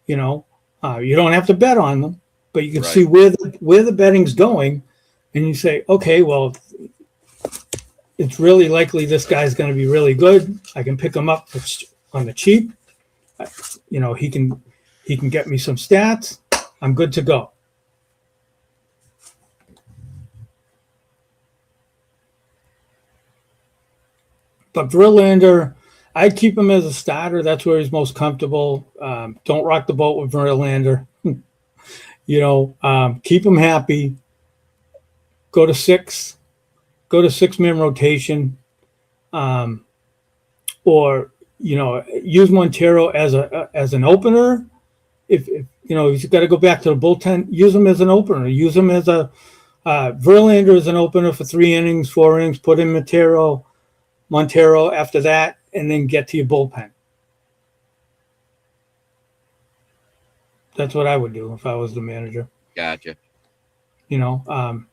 You don't have to bet on them. But you can see where the betting's going, and you say, okay, well, it's really likely this guy's going to be really good. I can pick him up on the cheap. He can get me some stats. I'm good to go. But Verlander, I'd keep him as a starter. That's where he's most comfortable. Don't rock the boat with Verlander. Keep them happy. Go to 6-man rotation, or use Montero as an opener. If he's got to go back to the bullpen, use him as an opener. Use him as a Verlander as an opener for 3 innings, 4 innings. Put in Montero after that, and then get to your bullpen. That's what I would do if I was the manager. Gotcha. I'm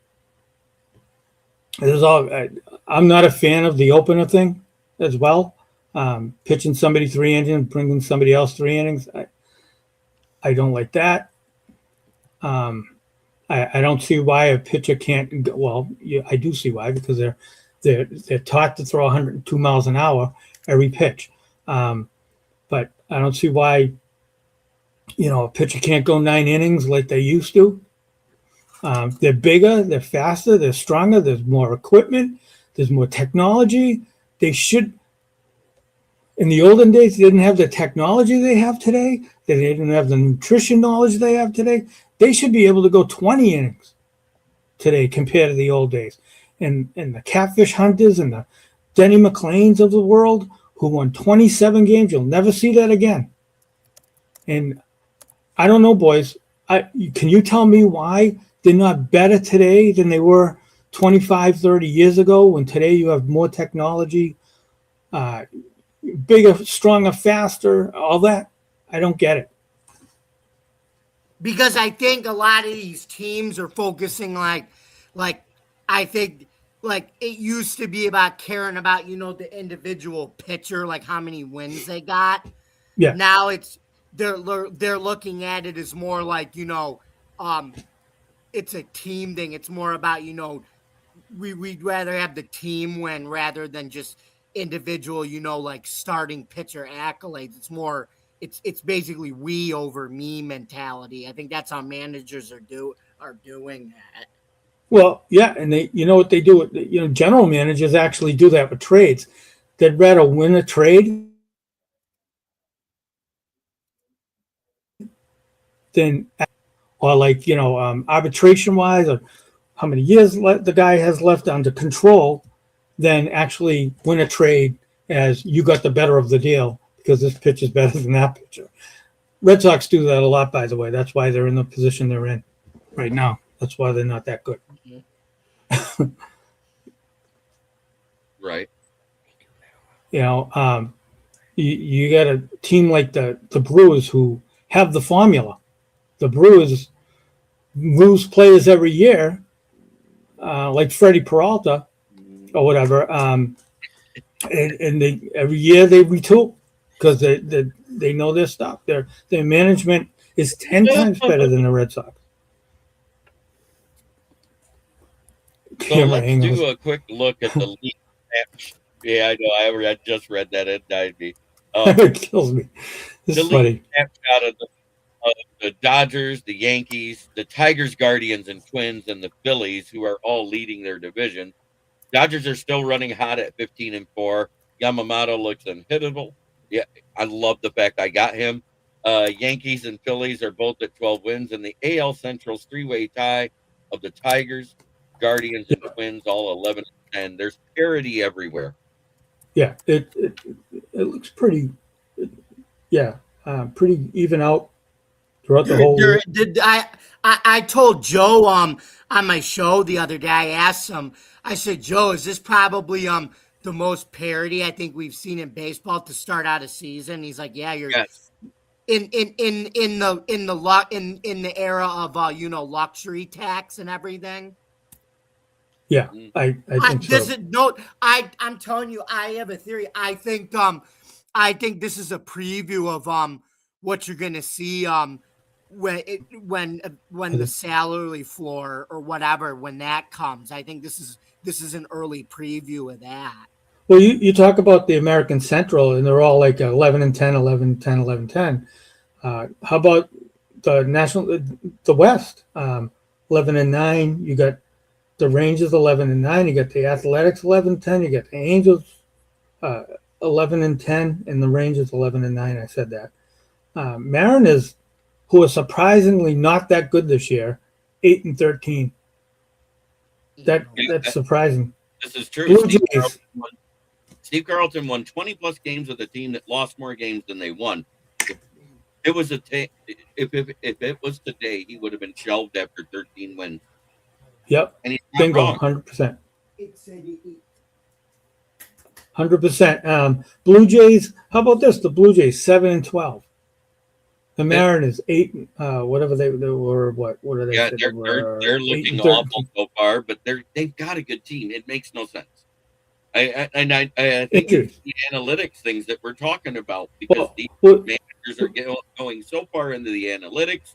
not a fan of the opener thing as well. Pitching somebody 3 innings, bringing somebody else 3 innings. I don't like that. I don't see why a pitcher can't go. Well, I do see why, because they're taught to throw 102 miles an hour every pitch. But I don't see why a pitcher can't go 9 innings like they used to. They're bigger, they're faster, they're stronger, there's more equipment, there's more technology. They should. In the olden days, they didn't have the technology they have today. They didn't have the nutrition knowledge they have today. They should be able to go 20 innings today compared to the old days. And the catfish hunters and the Denny McLeans of the world who won 27 games, you'll never see that again. And I don't know, boys. Can you tell me why they're not better today than they were 25, 30 years ago, when today you have more technology, bigger, stronger, faster, all that? I don't get it. Because I think a lot of these teams are focusing like I think like it used to be about caring about, the individual pitcher, like how many wins they got. Yeah. Now they're looking at it as more like, it's a team thing. It's more about, we'd rather have the team win rather than just individual, like starting pitcher accolades. It's more, it's basically we over me mentality. I think that's how managers are doing that. Well, yeah, and they, what they do, general managers actually do that with trades. They'd rather win a trade than, or like, arbitration wise, or how many years the guy has left under control, than actually win a trade as you got the better of the deal because this pitch is better than that pitcher. Red Sox do that a lot, by the way. That's why they're in the position they're in right now. That's why they're not that good. Right. You got a team like the Brewers who have the formula. The Brewers lose players every year, like Freddie Peralta or whatever, and they every year they retool because they know their stuff. Their management is 10 times better than the Red Sox. So let's do a quick look at the league. Yeah, I know. I just read that. It died me. It kills me. This is funny. Snapshot of the Dodgers, the Yankees, the Tigers, Guardians, and Twins, and the Phillies, who are all leading their division. Dodgers are still running hot at 15-4. Yamamoto looks unhittable. Yeah, I love the fact I got him. Yankees and Phillies are both at 12 wins, and the AL Central's three-way tie of the Tigers, Guardians, and Twins, all 11-10. There's parity everywhere. Yeah, it looks pretty. Pretty even out throughout the whole. I told Joe on my show the other day. I asked him. I said, Joe, is this probably the most parity I think we've seen in baseball to start out a season? He's like, yeah, you're. Yes. In the era of luxury tax and everything. Yeah, I think so. I'm telling you, I have a theory. I think this is a preview of what you're gonna see when the salary floor or whatever, when that comes. I think this is an early preview of that. Well, you talk about the American Central, and they're all like 11-10, 11-10, 11-10. How about the West? 11-9. You got the Rangers 11-9. You got the Athletics 11-10. You got the Angels 11-10, and the Rangers 11-9. I said that. Mariners, who are surprisingly not that good this year, 8-13. That's surprising. This is true. Steve Carlton won 20+ games with a team that lost more games than they won. If it was today, he would have been shelved after 13 wins. Yep. And he's bingo, 100%. 100%. Blue Jays. How about this? The Blue Jays 7-12. The Mariners 8. Whatever they were. What are they? Yeah, they're looking awful so far, but they've got a good team. It makes no sense. I think it's the analytics things that we're talking about because these managers are going so far into the analytics.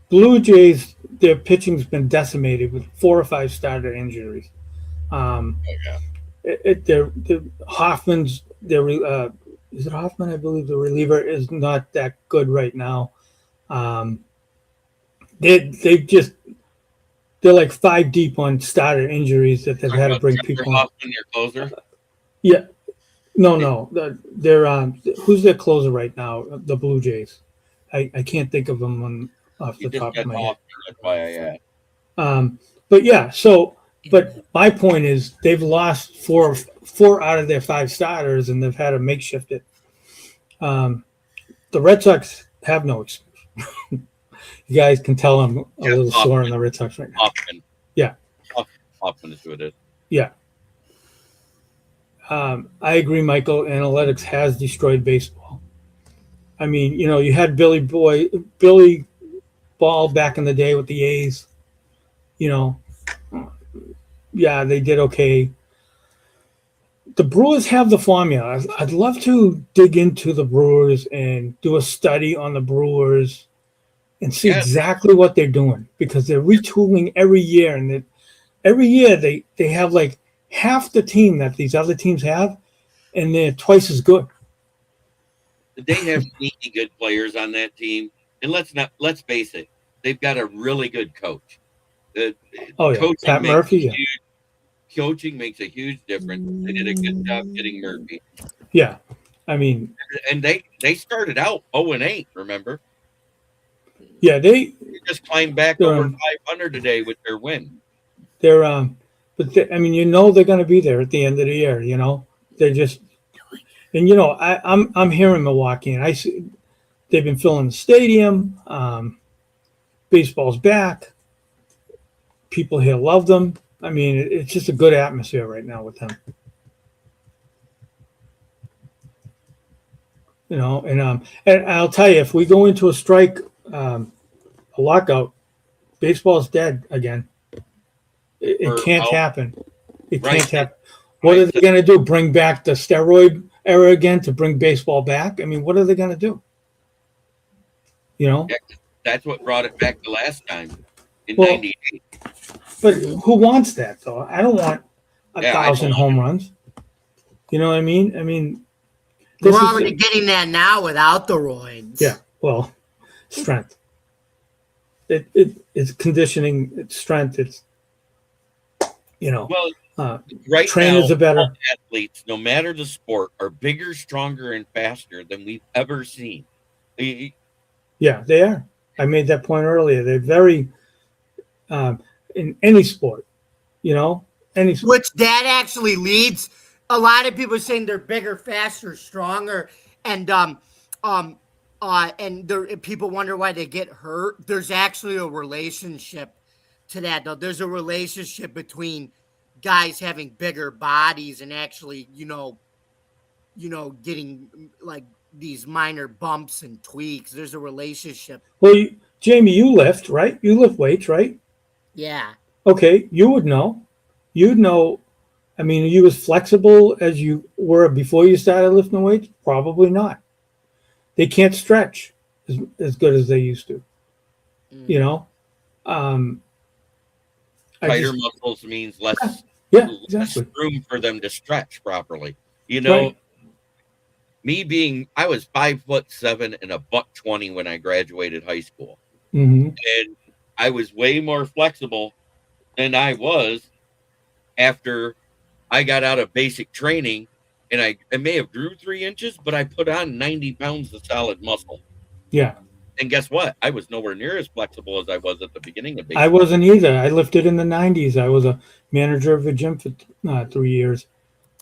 Blue Jays, their pitching's been decimated with 4 or 5 starter injuries. Hoffman's is it Hoffman? I believe the reliever is not that good right now. They're like 5 deep on starter injuries that they've had to bring people on. Hoffman, your closer? Yeah. No. They're who's their closer right now? The Blue Jays. I can't think of them off the top of my head. That's why I asked. But yeah, but my point is they've lost 4 out of their 5 starters, and they've had to makeshift it. The Red Sox have no excuse. You guys can tell I'm a little sore on the Red Sox right now. Hoffman. Yeah. Hoffman is who it is. Yeah. I agree, Michael. Analytics has destroyed baseball. I mean, you had Billy Ball back in the day with the A's. yeah, they did okay. The Brewers have the formula. I'd love to dig into the Brewers and do a study on the Brewers and see Yes. exactly what they're doing, because they're retooling every year, and every year they have like half the team that these other teams have, and they're twice as good. They have sneaky good players on that team, and let's face it, they've got a really good coach. Oh yeah, Coaching Pat makes Murphy. a Yeah. huge- Coaching makes a huge difference. They did a good job getting Murphy, Yeah, I mean, and they started out 0-8. Remember, yeah, they just climbed back over Um, 500 today with their win. they're but I mean, they're going to be there at the end of the year. They're just, and I'm here in Milwaukee, and I see they've been filling the stadium. Baseball's back. People here love them. I mean, it's just a good atmosphere right now with them. And I'll tell you, if we go into a strike, a lockout, baseball's dead again. It can't happen. It Right. can't happen. What are they going to do? Bring back the steroid era again to bring baseball back? I mean, what are they going to do? Yeah, that's what brought it back the last time in Well, '98. But who wants that, though? I don't want 1,000 home runs. You know what I mean? I mean, We're already getting that now without the roids. Yeah, well, strength. It's conditioning, it's strength, it's, Well, right trainers now, are better. all athletes, no matter the sport, are bigger, stronger, and faster than we've ever seen. Yeah, they are. I made that point earlier. They're very, in any sport, any sport. Which that actually leads a lot of people saying they're bigger, faster, stronger, and people wonder why they get hurt. There's actually a relationship to that, though. There's a relationship between guys having bigger bodies and actually, getting like these minor bumps and tweaks. There's a relationship. Well, Jamie, you lift, right? You lift weights, right? Yeah. Okay, you would know. You'd know. I mean, are you as flexible as you were before you started lifting weights? Probably not. They can't stretch as good as they used to. Tighter muscles means less, exactly. less room for them to stretch properly. Right. I was 5'7" and $120 when I graduated high school, Mm-hmm. and I was way more flexible than I was after I got out of basic training. And I may have grew 3 inches, but I put on 90 pounds of solid muscle. Yeah. And guess what? I was nowhere near as flexible as I was at the beginning of baseball. I wasn't either. I lifted in the 90s. I was a manager of a gym for 3 years.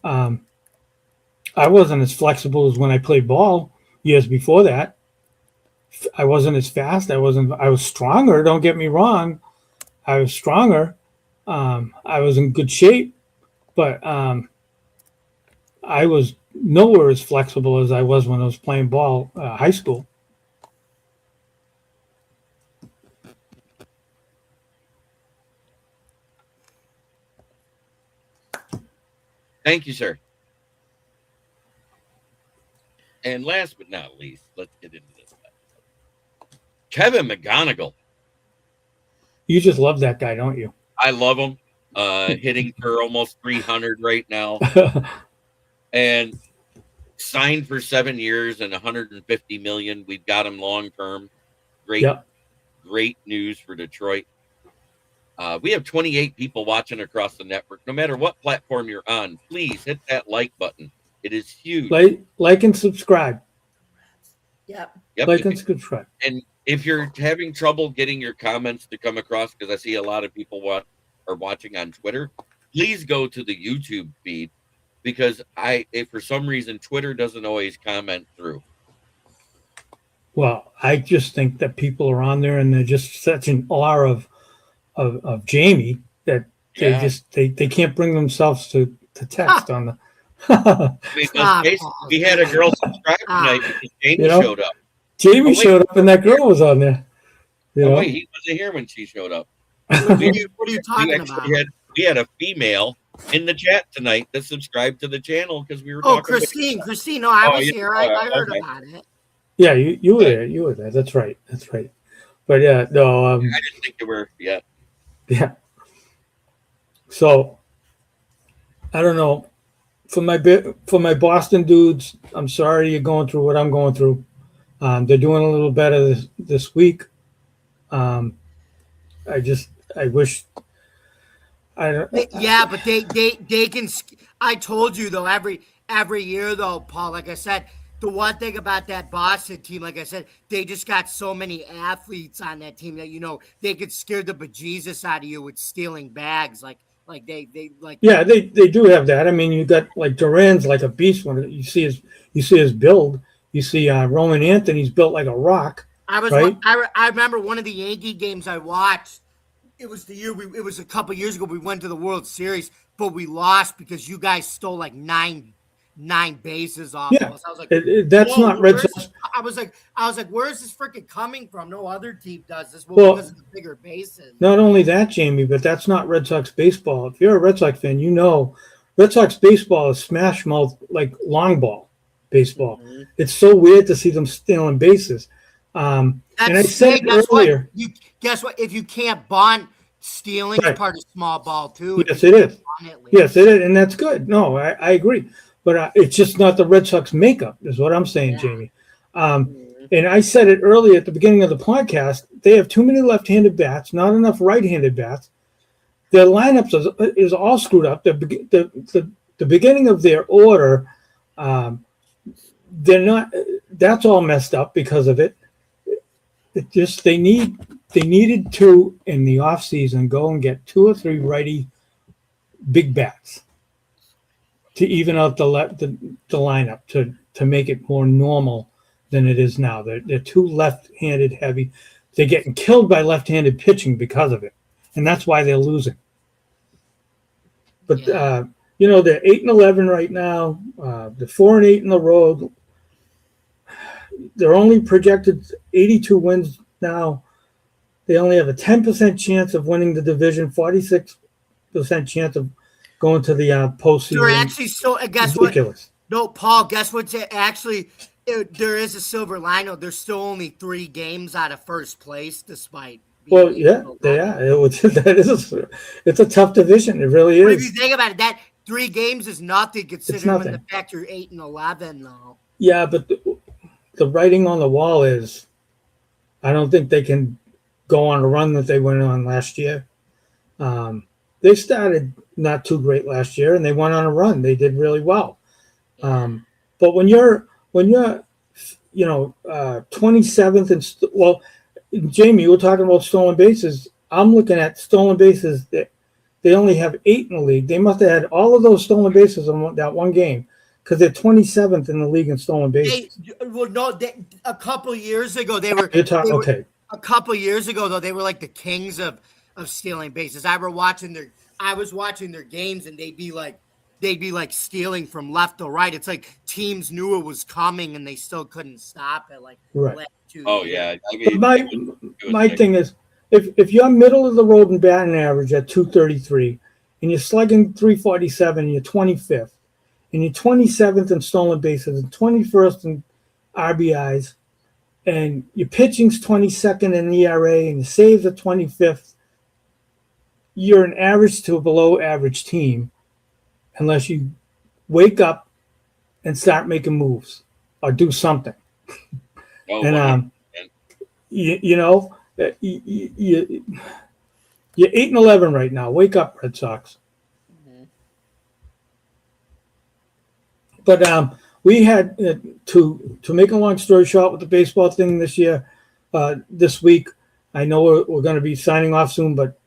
I wasn't as flexible as when I played ball years before that. I wasn't as fast. I was stronger. Don't get me wrong. I was stronger. I was in good shape, but I was nowhere as flexible as I was when I was playing ball, high school. Thank you, sir. And last but not least, let's get into this. Kevin McGonigal. You just love that guy, don't you? I love him. Hitting for almost 300 right now. And signed for 7 years and $150 million. We've got him long term. Great news for Detroit. We have 28 people watching across the network. No matter what platform you're on, please hit that like button. It is huge. Like and subscribe. Yep. Like and subscribe. And if you're having trouble getting your comments to come across, because I see a lot of people are watching on Twitter, please go to the YouTube feed, because if for some reason Twitter doesn't always comment through. Well, I just think that people are on there and they're just such an awe of Jamie that they can't bring themselves to text on the. We had a girl subscribe tonight because Jamie showed up. Jamie showed up and that girl was on there. Wait, he wasn't here when she showed up. What are you talking about? we had a female in the chat tonight that subscribed to the channel because we were Oh, talking. Christine. No, I was here. I heard okay. about it. Yeah, you were there. You were there. That's right. But yeah, no. I didn't think you were yet. Yeah. So I don't know. For my Boston dudes, I'm sorry you're going through what I'm going through. They're doing a little better this week. I wish. Yeah, but they can. I told you though, every year though, Paul. Like I said, the one thing about that Boston team, like I said, they just got so many athletes on that team that they could scare the bejesus out of you with stealing bags. Like they Yeah, they do have that. I mean, you got like Duran's like a beast. When you see his build, you see Roman Anthony's built like a rock. Right? I remember one of the Yankee games I watched. It was it was a couple years ago. We went to the World Series, but we lost because you guys stole like nine bases off of us. I was like, that's not Red Sox. I was like, where is this freaking coming from? No other team does this. Well, because of the bigger bases. Not only that, Jamie, but that's not Red Sox baseball. If you're a Red Sox fan, you know Red Sox baseball is smash mouth like long ball baseball. Mm-hmm. It's so weird to see them stealing bases. And I said it earlier. Guess what? If you can't bunt, stealing is part of small ball too. Yes, it is. Yes, it is, and that's good. No, I agree. But it's just not the Red Sox makeup, is what I'm saying, Jamie. And I said it earlier at the beginning of the podcast. They have too many left-handed bats, not enough right-handed bats. Their lineups is all screwed up. The beginning of their order, they're not. That's all messed up because of it. It just they needed to in the offseason go and get 2 or 3 righty big bats to even out the lineup to make it more normal than it is now. They're too left-handed heavy. They're getting killed by left-handed pitching because of it, and that's why they're losing. But they're 8-11 right now. They're 4-8 in the road. They're only projected 82 wins now. They only have a 10% chance of winning the division, 46% chance of going to the postseason. They're actually still. Guess ridiculous. What? No, Paul. Guess what's actually? There is a silver lining. There's still only 3 games out of first place, despite. Well, yeah, they are. It's a tough division. It really is. But if you think about it, that 3 games is nothing considering the fact you're 8-11 though. Yeah, but the writing on the wall is, I don't think they can go on a run that they went on last year. They started not too great last year, and they went on a run. They did really well. But when you're 27th and Jamie, you were talking about stolen bases. I'm looking at stolen bases that they only have 8 in the league. They must have had all of those stolen bases on that one game because they're 27th in the league in stolen bases. A couple years ago they were. Okay. A couple years ago though, they were like the kings of stealing bases. I was watching their games, and they'd be like stealing from left to right. It's like teams knew it was coming, and they still couldn't stop it. Like right. Yeah. My thing is, if you're middle of the road in batting average at 233, and you're slugging 347, and you're 25th, and you're 27th in stolen bases, and 21st in RBIs, and your pitching's 22nd in ERA, and your saves are 25th, you're an average to a below average team unless you wake up and start making moves or do something. And you're 8-11 right now. Wake up, Red Sox. Mm-hmm. But we had to make a long story short with the baseball thing this week. I know we're going to be signing off soon, but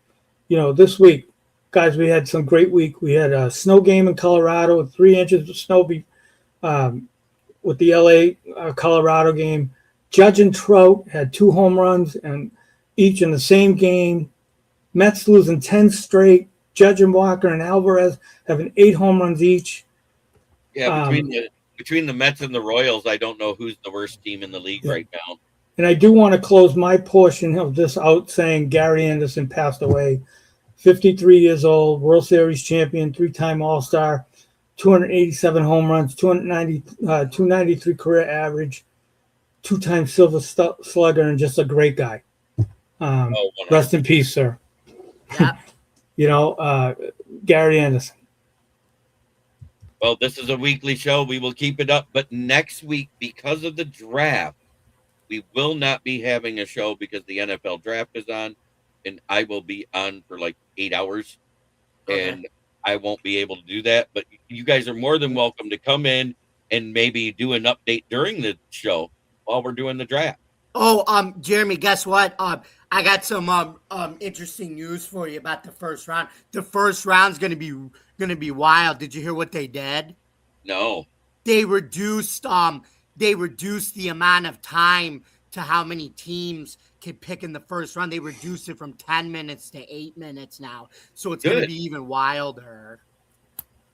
this week, guys, we had some great week. We had a snow game in Colorado with 3 inches of snow with the LA Colorado game. Judge and Trout had 2 home runs and each in the same game. Mets losing 10 straight. Judge and Walker and Alvarez having 8 home runs each. Yeah, between the Mets and the Royals, I don't know who's the worst team in the league right now. And I do want to close my portion of this out saying Gary Anderson passed away 53 years old, World Series champion, 3-time All-Star, 287 home runs, 293 career average, 2-time Silver Slugger, and just a great guy. Rest in peace, sir. Yeah. Gary Anderson. Well, this is a weekly show. We will keep it up. But next week, because of the draft, we will not be having a show because the NFL draft is on, and I will be on for like 8 hours, and I won't be able to do that. But you guys are more than welcome to come in and maybe do an update during the show while we're doing the draft. Oh, Jeremy, guess what? I got some interesting news for you about the first round. The first round's gonna be wild. Did you hear what they did? No. They reduced the amount of time to how many teams can pick in the first round. They reduced it from 10 minutes to 8 minutes now. So it's going to be even wilder.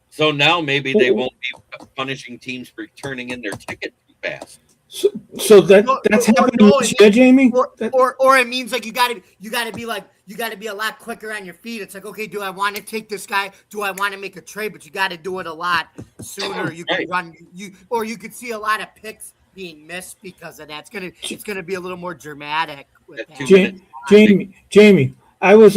So now maybe they won't be punishing teams for turning in their ticket too fast. So that's happening this year, Jamie? Or it means like you gotta be a lot quicker on your feet. It's like, okay, do I want to take this guy? Do I want to make a trade? But you got to do it a lot sooner. You can run you could see a lot of picks being missed because of that. It's gonna be a little more dramatic with that. Jamie, I was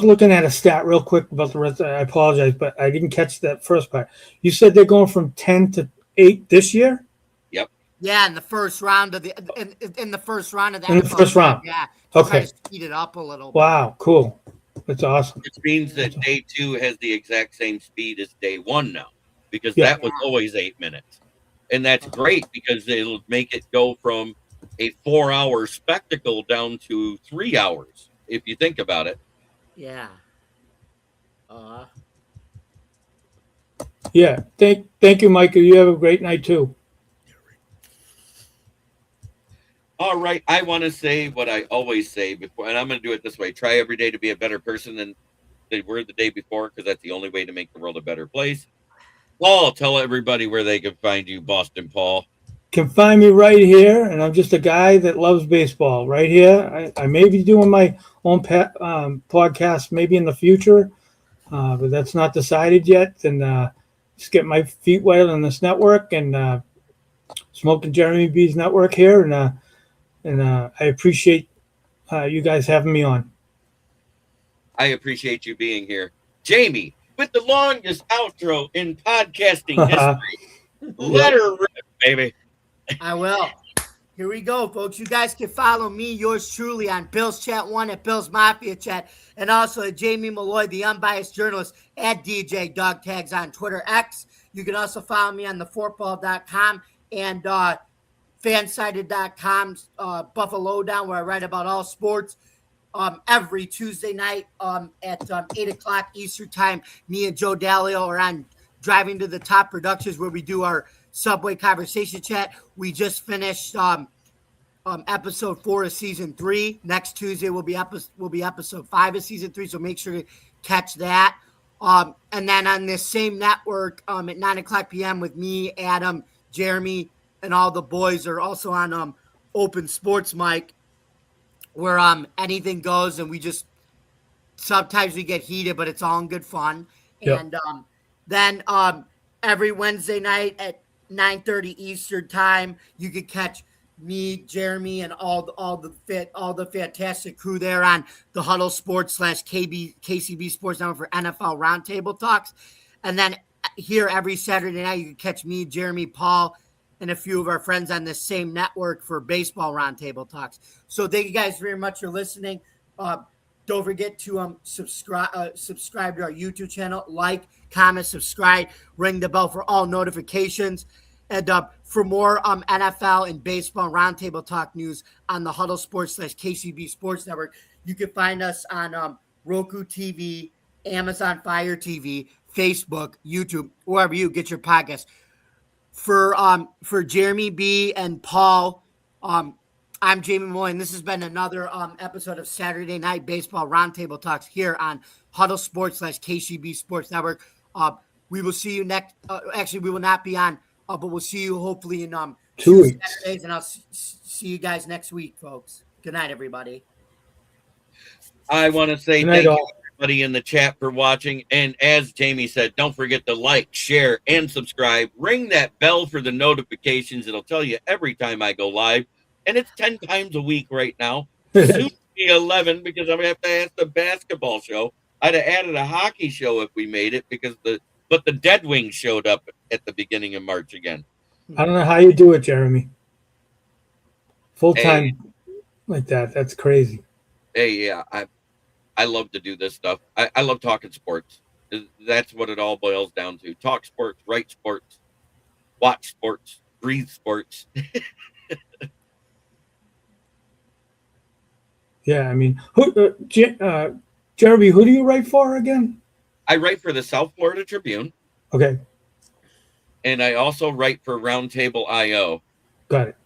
looking at a stat real quick about the rest. I apologize, but I didn't catch that first part. You said they're going from 10 to 8 this year? Yeah, in the first round of in the first round of that. In the first round. Yeah. Okay. Speed it up a little. Wow, cool. That's awesome. Which means that day 2 has the exact same speed as day 1 now, because that was always 8 minutes. And that's great because it'll make it go from a 4-hour spectacle down to 3 hours, if you think about it. Yeah. Yeah. Thank you, Michael. You have a great night too. All right, I want to say what I always say before, and I'm going to do it this way. Try every day to be a better person than they were the day before, because that's the only way to make the world a better place. Paul, tell everybody where they can find you, Boston Paul. Can find me right here, and I'm just a guy that loves baseball right here. I may be doing my own podcast maybe in the future, but that's not decided yet. And just get my feet wet on this network and smoking Jeremy B's network here, and I appreciate you guys having me on. I appreciate you being here. Jamie, with the longest outro in podcasting history. Let her rip, baby. I will. Here we go, folks. You guys can follow me, yours truly, on Bill's Chat 1 at Bill's Mafia Chat, and also at Jamie Malloy, the unbiased journalist, at DJ Dog Tags on Twitter X. You can also follow me on thefortball.com and fansided.com, Buffalo Down, where I write about all sports. Every Tuesday night at 8 o'clock Eastern time, me and Joe Dalio are on Driving to the Top Productions, where we do our Subway Conversation Chat. We just finished episode 4 of season 3. Next Tuesday will be episode 5 of season 3, so make sure to catch that. And then on this same network at 9 o'clock p.m. with me, Adam, Jeremy, and all the boys are also on Open Sports Mic, where anything goes, and we just sometimes we get heated, but it's all in good fun. Yep. And then every Wednesday night at 9:30 Eastern time, you can catch me, Jeremy, and all the fantastic crew there on the Huddle Sports / KCB Sports Network for NFL Roundtable Talks. And then here every Saturday night, you can catch me, Jeremy, Paul, and a few of our friends on the same network for Baseball Roundtable Talks. So thank you guys very much for listening. Don't forget to subscribe to our YouTube channel, like, comment, subscribe, ring the bell for all notifications. And for more NFL and baseball roundtable talk news on the Huddle Sports / KCB Sports Network, you can find us on Roku TV, Amazon Fire TV, Facebook, YouTube, wherever you get your podcasts. For Jeremy B and Paul, I'm Jamie Malloy, and this has been another episode of Saturday Night Baseball Roundtable Talks here on Huddle Sports / KCB Sports Network. We will see you next. Actually, we will not be on, but we'll see you hopefully in 2 weeks. Saturdays, and I'll see you guys next week, folks. Good night, everybody. I want to say thank you, everybody in the chat for watching. And as Jamie said, don't forget to like, share, and subscribe. Ring that bell for the notifications. It'll tell you every time I go live. And it's 10 times a week right now. Soon to be 11 because I'm going to have to ask the basketball show. I'd have added a hockey show if we made it but the Dead Wings showed up at the beginning of March again. I don't know how you do it, Jeremy. Full time like that. That's crazy. Hey, yeah, I love to do this stuff. I love talking sports. That's what it all boils down to. Talk sports, write sports, watch sports, breathe sports. Yeah, I mean, Jeremy, who do you write for again? I write for the South Florida Tribune. Okay. And I also write for Roundtable IO. Got it.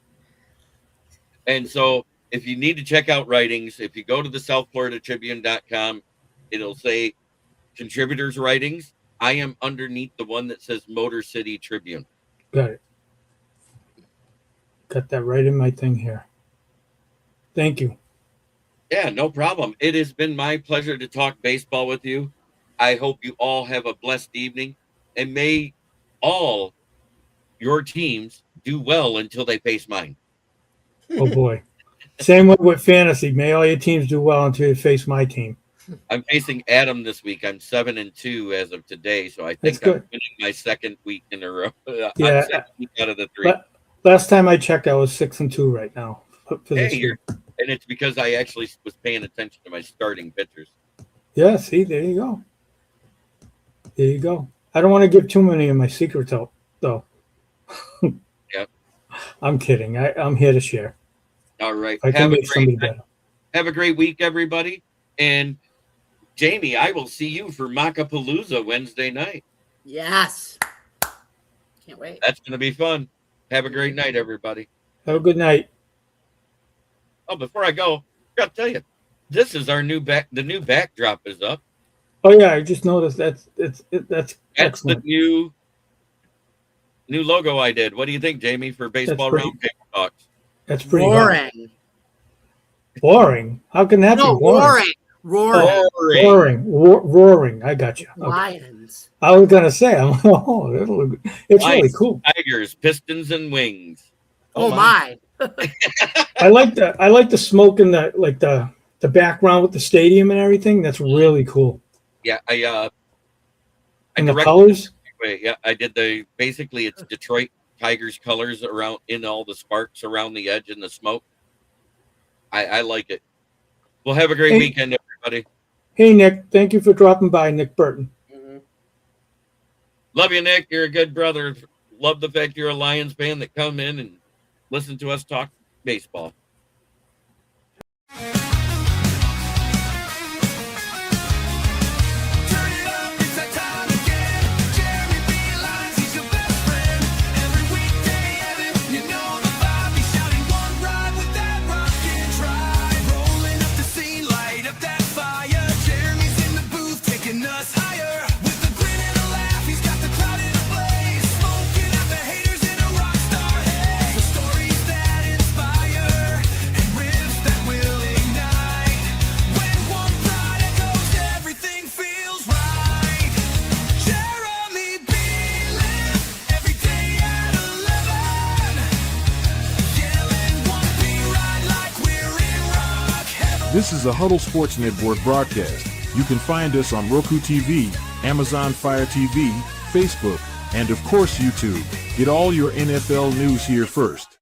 And so if you need to check out writings, if you go to the southfloridatribune.com, it'll say contributors writings. I am underneath the one that says Motor City Tribune. Got it. Got that right in my thing here. Thank you. Yeah, no problem. It has been my pleasure to talk baseball with you. I hope you all have a blessed evening, and may all your teams do well until they face mine. Oh, boy. Same way with fantasy. May all your teams do well until you face my team. I'm facing Adam this week. I'm 7-2 as of today, so I think That's good. I'm winning my second week in a row. Yeah. I'm second week out of the 3. Last time I checked, I was 6-2 right now. For this year. And it's because I actually was paying attention to my starting pitchers. Yeah, see, there you go. There you go. I don't want to give too many of my secrets out, though. Yep. I'm kidding. I'm here to share. All right. I can make somebody better. Have a great week, everybody. And Jamie, I will see you for Macapalooza Wednesday night. Yes. Can't wait. That's going to be fun. Have a great night, everybody. Have a good night. Oh, before I go, I got to tell you, this is our the new backdrop is up. Oh yeah, I just noticed that's excellent. The new logo I did. What do you think, Jamie, for Baseball Roundtable Talks? That's pretty boring. Boring? How can that be boring? Roaring. I got you. Okay. Lions. I was gonna say, it's really cool. Tigers, Pistons, and Wings. Oh my! I like the smoke in the background with the stadium and everything. That's really cool. Yeah, and the colors. Yeah, I did basically it's Detroit Tigers colors around in all the sparks around the edge and the smoke. I like it. Well, have a great weekend, everybody. Hey, Nick. Thank you for dropping by, Nick Burton. Mm-hmm. Love you, Nick. You're a good brother. Love the fact you're a Lions fan that come in and listen to us talk baseball. This is a Huddle Sports Network broadcast. You can find us on Roku TV, Amazon Fire TV, Facebook, and of course YouTube. Get all your NFL news here first.